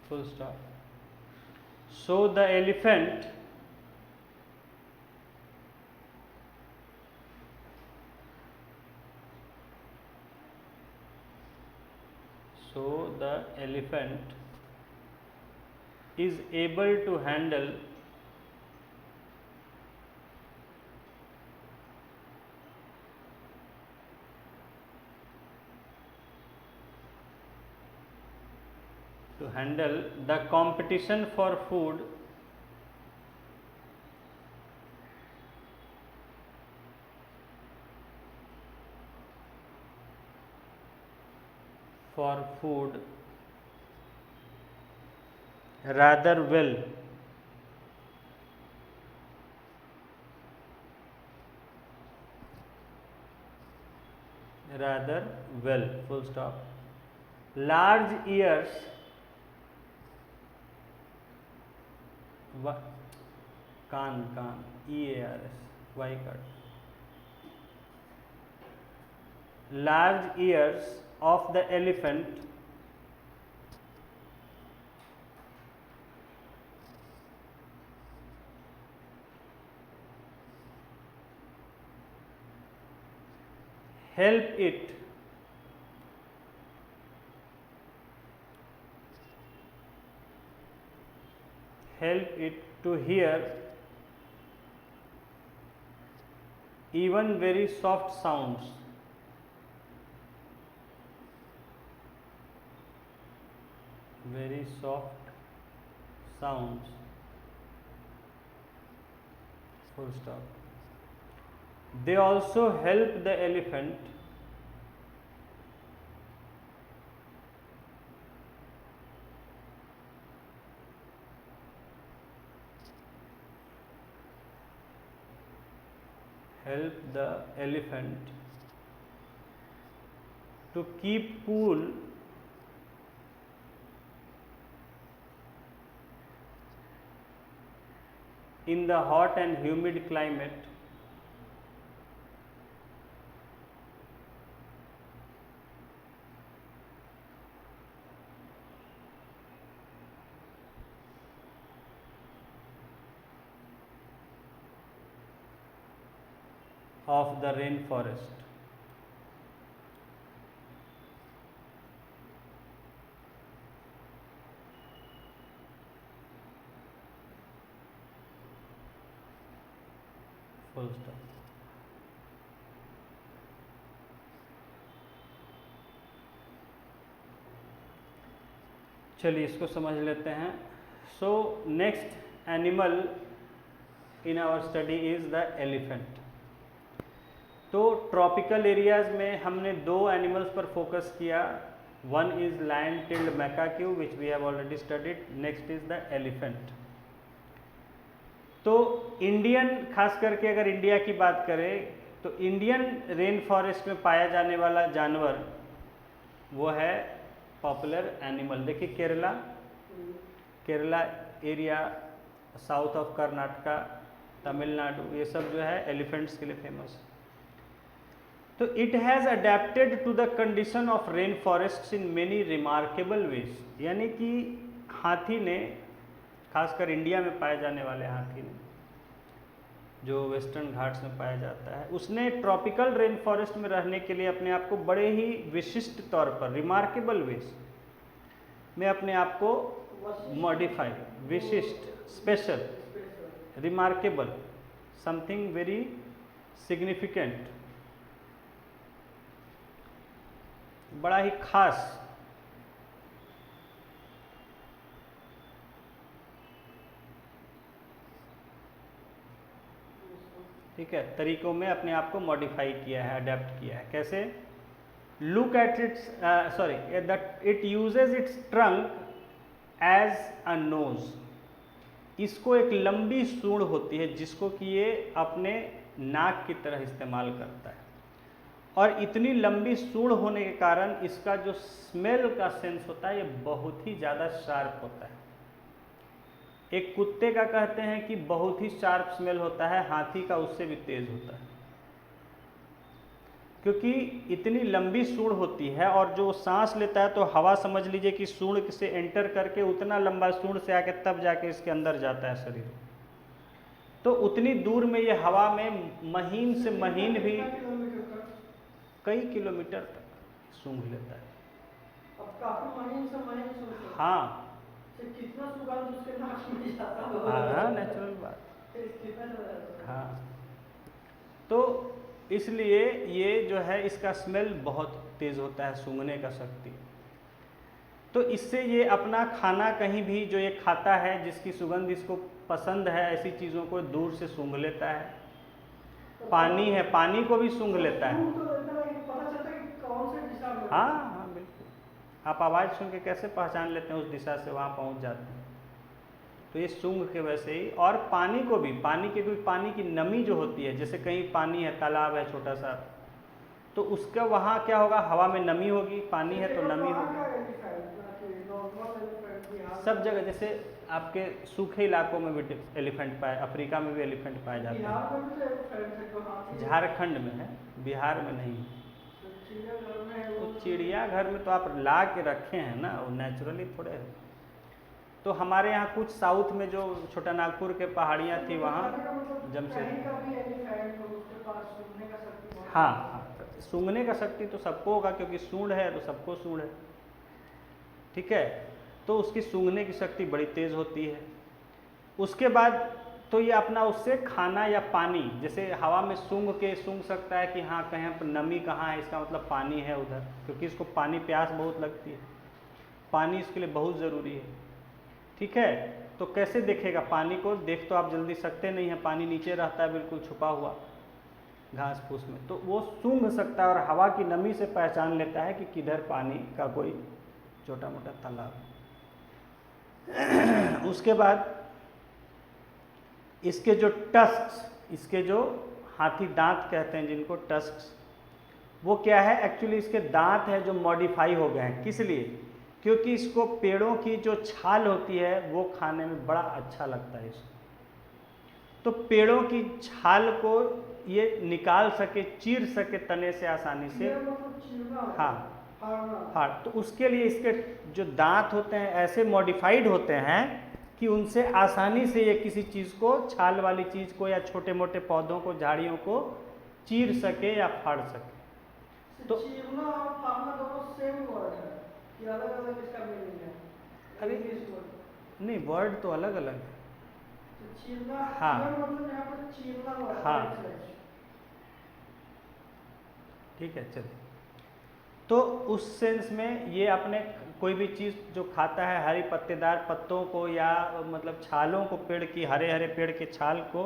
Full stop. So the elephant is able to handle the competition for food rather well. Full stop. Large ears can't EARS Y cut. Large ears of the elephant help it to hear even very soft sounds. Full stop. They also help the elephant to keep cool in the hot and humid climate of the rainforest. Full stop. चलिए इसको समझ लेते हैं. So next animal in our study is the elephant. तो tropical areas में हमने दो animals पर फोकस किया. One is lion tailed macaque which we have already studied. Next is the elephant. तो इंडियन, खास करके अगर इंडिया की बात करें तो इंडियन रेन फॉरेस्ट में पाया जाने वाला जानवर वो है पॉपुलर एनिमल। देखिए Kerala, Kerala area, south of Karnataka, Tamil Nadu, ये सब जो है एलिफेंट्स के लिए फेमस है। तो it has adapted to the condition of rain forest in many remarkable ways, यानी कि हाथी ने, खासकर इंडिया में पाए जाने वाले हाथी ने, जो वेस्टर्न घाट्स में पाया जाता है, उसने ट्रॉपिकल रेन फॉरेस्ट में रहने के लिए अपने आप को बड़े ही विशिष्ट तौर पर, रिमार्केबल वेज में अपने आप को मॉडिफाई, विशिष्ट, special, remarkable, something very significant, बड़ा ही खास, ठीक है, तरीकों में अपने आप को मॉडिफाई किया है, अडेप्ट किया है। कैसे? Look at its, sorry, that it uses its trunk as a nose. इसको एक लंबी सूंड होती है जिसको कि ये अपने नाक की तरह इस्तेमाल करता है, और इतनी लंबी सूंड होने के कारण इसका जो स्मेल का सेंस होता है ये बहुत ही ज़्यादा शार्प होता है। एक कुत्ते का कहते हैं कि बहुत ही शार्प स्मेल होता है, हाथी का उससे भी तेज होता है, क्योंकि इतनी लंबी सूंड होती है, और जो सांस लेता है तो हवा समझ लीजिए कि सूंड से एंटर करके उतना लंबा सूंड से आके तब जाके इसके अंदर जाता है शरीर, तो उतनी दूर में ये हवा में महीन से महीन भी कई किलोमीटर तक सूंघ लेता है। अब काफी महीन से महीन सूंघ, हाँ, कितना सुगंध उसके नाक में जाता हाँ, नेचुरल बात, कितना, हाँ। तो इसलिए ये जो है इसका स्मेल बहुत तेज़ होता है, सूंघने का शक्ति। तो इससे ये अपना खाना कहीं भी जो ये खाता है, जिसकी सुगंध इसको पसंद है, ऐसी चीज़ों को दूर से सूंघ लेता है। पानी है, पानी को भी सूंघ लेता है। हाँ हाँ बिल्कुल, आप आवाज़ सुन के कैसे पहचान लेते हैं उस दिशा से वहाँ पहुँच जाते हैं, तो ये सूंघ के वैसे ही। और पानी को भी, पानी के, कोई पानी की नमी जो होती है, जैसे कहीं पानी है, तालाब है छोटा सा, तो उसका वहाँ क्या होगा, हवा में नमी होगी, पानी है तो नमी होगी। सब जगह, जैसे आपके सूखे इलाकों में भी एलिफेंट पाए, अफ्रीका में भी एलिफेंट पाए जाते हैं, झारखंड में है, बिहार में नहीं। तो चिड़ियाघर में तो आप ला के रखे हैं ना, वो नेचुरली थोड़े है। तो हमारे यहाँ कुछ साउथ में जो छोटा नागपुर के पहाड़ियाँ थी, वहाँ जमशेद, हाँ, सूंघने का शक्ति तो सबको होगा, क्योंकि सूंड है तो सबको सूंड है, ठीक है। तो उसकी सूंघने की शक्ति बड़ी तेज़ होती है। उसके बाद तो ये अपना उससे खाना या पानी, जैसे हवा में सूंघ के सूंघ सकता है कि हाँ कहीं पर नमी कहाँ है, इसका मतलब पानी है उधर, क्योंकि इसको पानी, प्यास बहुत लगती है, पानी इसके लिए बहुत ज़रूरी है, ठीक है। तो कैसे देखेगा पानी को? देख तो आप जल्दी सकते नहीं हैं, पानी नीचे रहता है बिल्कुल छुपा हुआ घास फूस में, तो वो सूंघ सकता है और हवा की नमी से पहचान लेता है कि किधर पानी का कोई छोटा मोटा तालाब। उसके बाद इसके जो टस्क्स, इसके जो हाथी दांत कहते हैं जिनको, टस्क्स, वो क्या है? एक्चुअली इसके दांत हैं जो मॉडिफाई हो गए हैं। किस लिए? क्योंकि इसको पेड़ों की जो छाल होती है वो खाने में बड़ा अच्छा लगता है इसको, तो पेड़ों की छाल को ये निकाल सके, चीर सके तने से आसानी से, हाँ, फाड़, तो उसके लिए इसके जो दांत होते हैं ऐसे मॉडिफाइड होते हैं कि उनसे आसानी से ये किसी चीज़ को, छाल वाली चीज़ को या छोटे मोटे पौधों को, झाड़ियों को चीर सके या फाड़ सके। तो चीरना और फाड़ना दोनों सेम वर्ड है कि अलग-अलग इसका मीनिंग है? अरे नहीं, वर्ड तो अलग अलग है। तो चीरना, हाँ, मतलब यहाँ पर चीरना वर्ड, हाँ, ठीक है, चलिए। तो उस सेंस में ये अपने कोई भी चीज़ जो खाता है, हरी पत्तेदार पत्तों को या मतलब छालों को, पेड़ की, हरे हरे पेड़ के छाल को,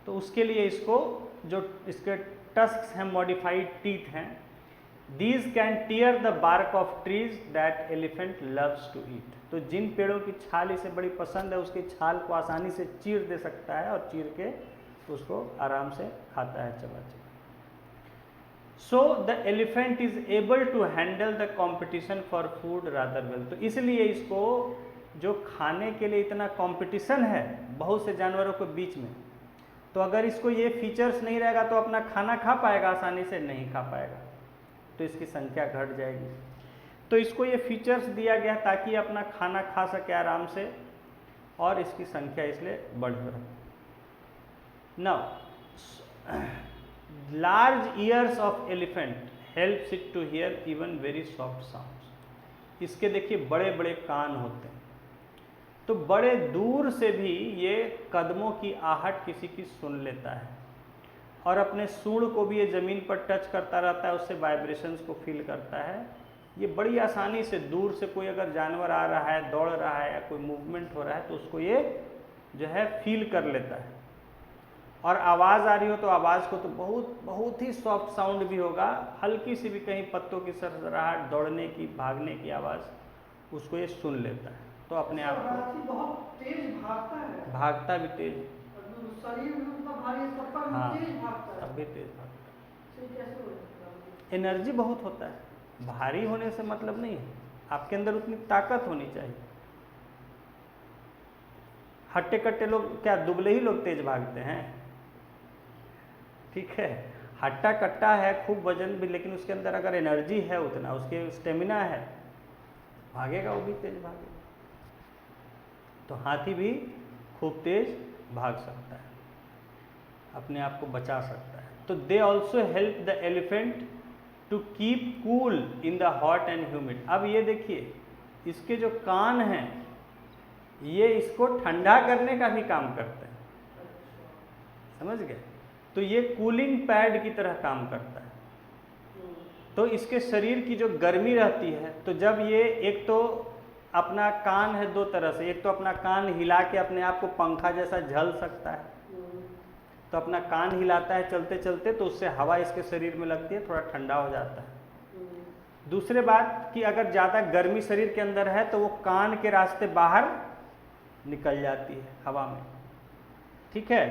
तो उसके लिए इसको जो इसके टस्क्स हैं, मॉडिफाइड टीथ हैं, these can tear the bark of trees that elephant loves to eat. तो जिन पेड़ों की छाल इसे बड़ी पसंद है, उसकी छाल को आसानी से चीर दे सकता है और चीर के उसको आराम से खाता है, चबा चबा। So the elephant is able to handle the competition for food rather well. तो इसलिए इसको जो खाने के लिए इतना कंपटीशन है बहुत से जानवरों के बीच में, तो अगर इसको ये फीचर्स नहीं रहेगा तो अपना खाना खा पाएगा आसानी से? नहीं खा पाएगा, तो इसकी संख्या घट जाएगी। तो इसको ये फीचर्स दिया गया ताकि अपना खाना खा सके आराम से, और इसकी संख्या इसलिए बढ़ रही। Now large ears of elephant helps it to hear even very soft sounds. इसके देखिए बड़े बड़े कान होते हैं, तो बड़े दूर से भी ये कदमों की आहट किसी की सुन लेता है, और अपने सूंड को भी ये ज़मीन पर टच करता रहता है, उससे वाइब्रेशंस को फील करता है। ये बड़ी आसानी से दूर से कोई अगर जानवर आ रहा है, दौड़ रहा है या कोई मूवमेंट हो रहा है तो उसको ये जो है फील कर लेता है। और आवाज़ आ रही हो तो आवाज़ को तो बहुत ही सॉफ्ट साउंड भी होगा, हल्की सी भी कहीं पत्तों की सरसराहट, दौड़ने की, भागने की आवाज़ उसको ये सुन लेता है, तो अपने आप हाथी बहुत तेज भागता है, भागता भी तेज, शरीर भी उतना भारी है, तब पर हाँ, भी तेज भागता है। तब भी तेज भागता है। तो कैसे हो सकता है? एनर्जी बहुत होता है, भारी होने से मतलब नहीं है, आपके अंदर उतनी ताकत होनी चाहिए। हट्टे कट्टे लोग क्या, दुबले ही लोग तेज भागते हैं? ठीक है, हट्टा कट्टा है, खूब वजन भी, लेकिन उसके अंदर अगर एनर्जी है उतना, उसके स्टेमिना है, भागेगा, वो भी तेज भागेगा। तो हाथी भी खूब तेज भाग सकता है, अपने आप को बचा सकता है। तो they also help the elephant to keep cool in the hot and humid. अब ये देखिए, इसके जो कान हैं ये इसको ठंडा करने का भी काम करते हैं, समझ गए? तो ये कूलिंग पैड की तरह काम करता है। तो इसके शरीर की जो गर्मी रहती है, तो जब ये एक तो अपना कान है दो तरह से, एक तो अपना कान हिला के अपने आप को पंखा जैसा झल सकता है, तो अपना कान हिलाता है चलते चलते, तो उससे हवा इसके शरीर में लगती है, थोड़ा ठंडा हो जाता है। दूसरे बात कि अगर ज़्यादा गर्मी शरीर के अंदर है तो वो कान के रास्ते बाहर निकल जाती है हवा में, ठीक है?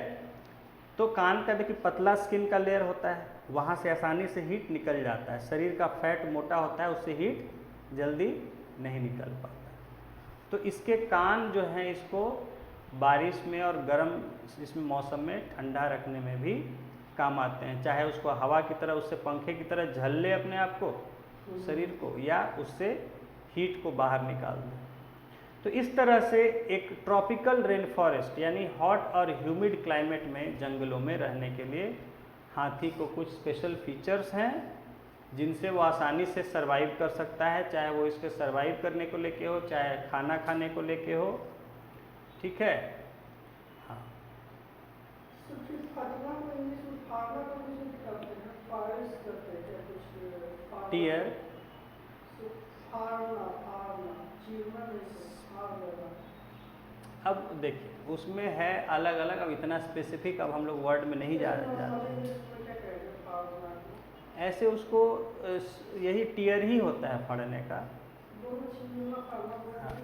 तो कान का देखिए पतला स्किन का लेयर होता है, वहाँ से आसानी से हीट निकल जाता है। शरीर का फैट मोटा होता है, उससे हीट जल्दी नहीं निकल पाता। तो इसके कान जो हैं इसको बारिश में और गर्म इसमें मौसम में ठंडा रखने में भी काम आते हैं, चाहे उसको हवा की तरह, उससे पंखे की तरह झल ले अपने आप को, शरीर को, या उससे हीट को बाहर निकाल दे। तो इस तरह से एक ट्रॉपिकल रेन फॉरेस्ट यानी हॉट और ह्यूमिड क्लाइमेट में, जंगलों में रहने के लिए हाथी को कुछ स्पेशल फीचर्स हैं जिनसे वो आसानी से सरवाइव कर सकता है, चाहे वो इसके सरवाइव करने को लेके हो, चाहे खाना खाने को लेके हो, ठीक है? हाँ, टीयर अब देखिए उसमें है अलग अलग, अब इतना स्पेसिफिक अब हम लोग वर्ड में नहीं जाते हैं। ऐसे उसको यही टीयर ही होता है फाड़ने का। हाँ,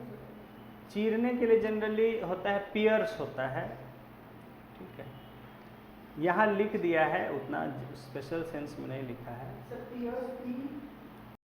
चीरने के लिए जनरली होता है पियर्स होता है, ठीक है? यहाँ लिख दिया है, उतना स्पेशल सेंस में नहीं लिखा है।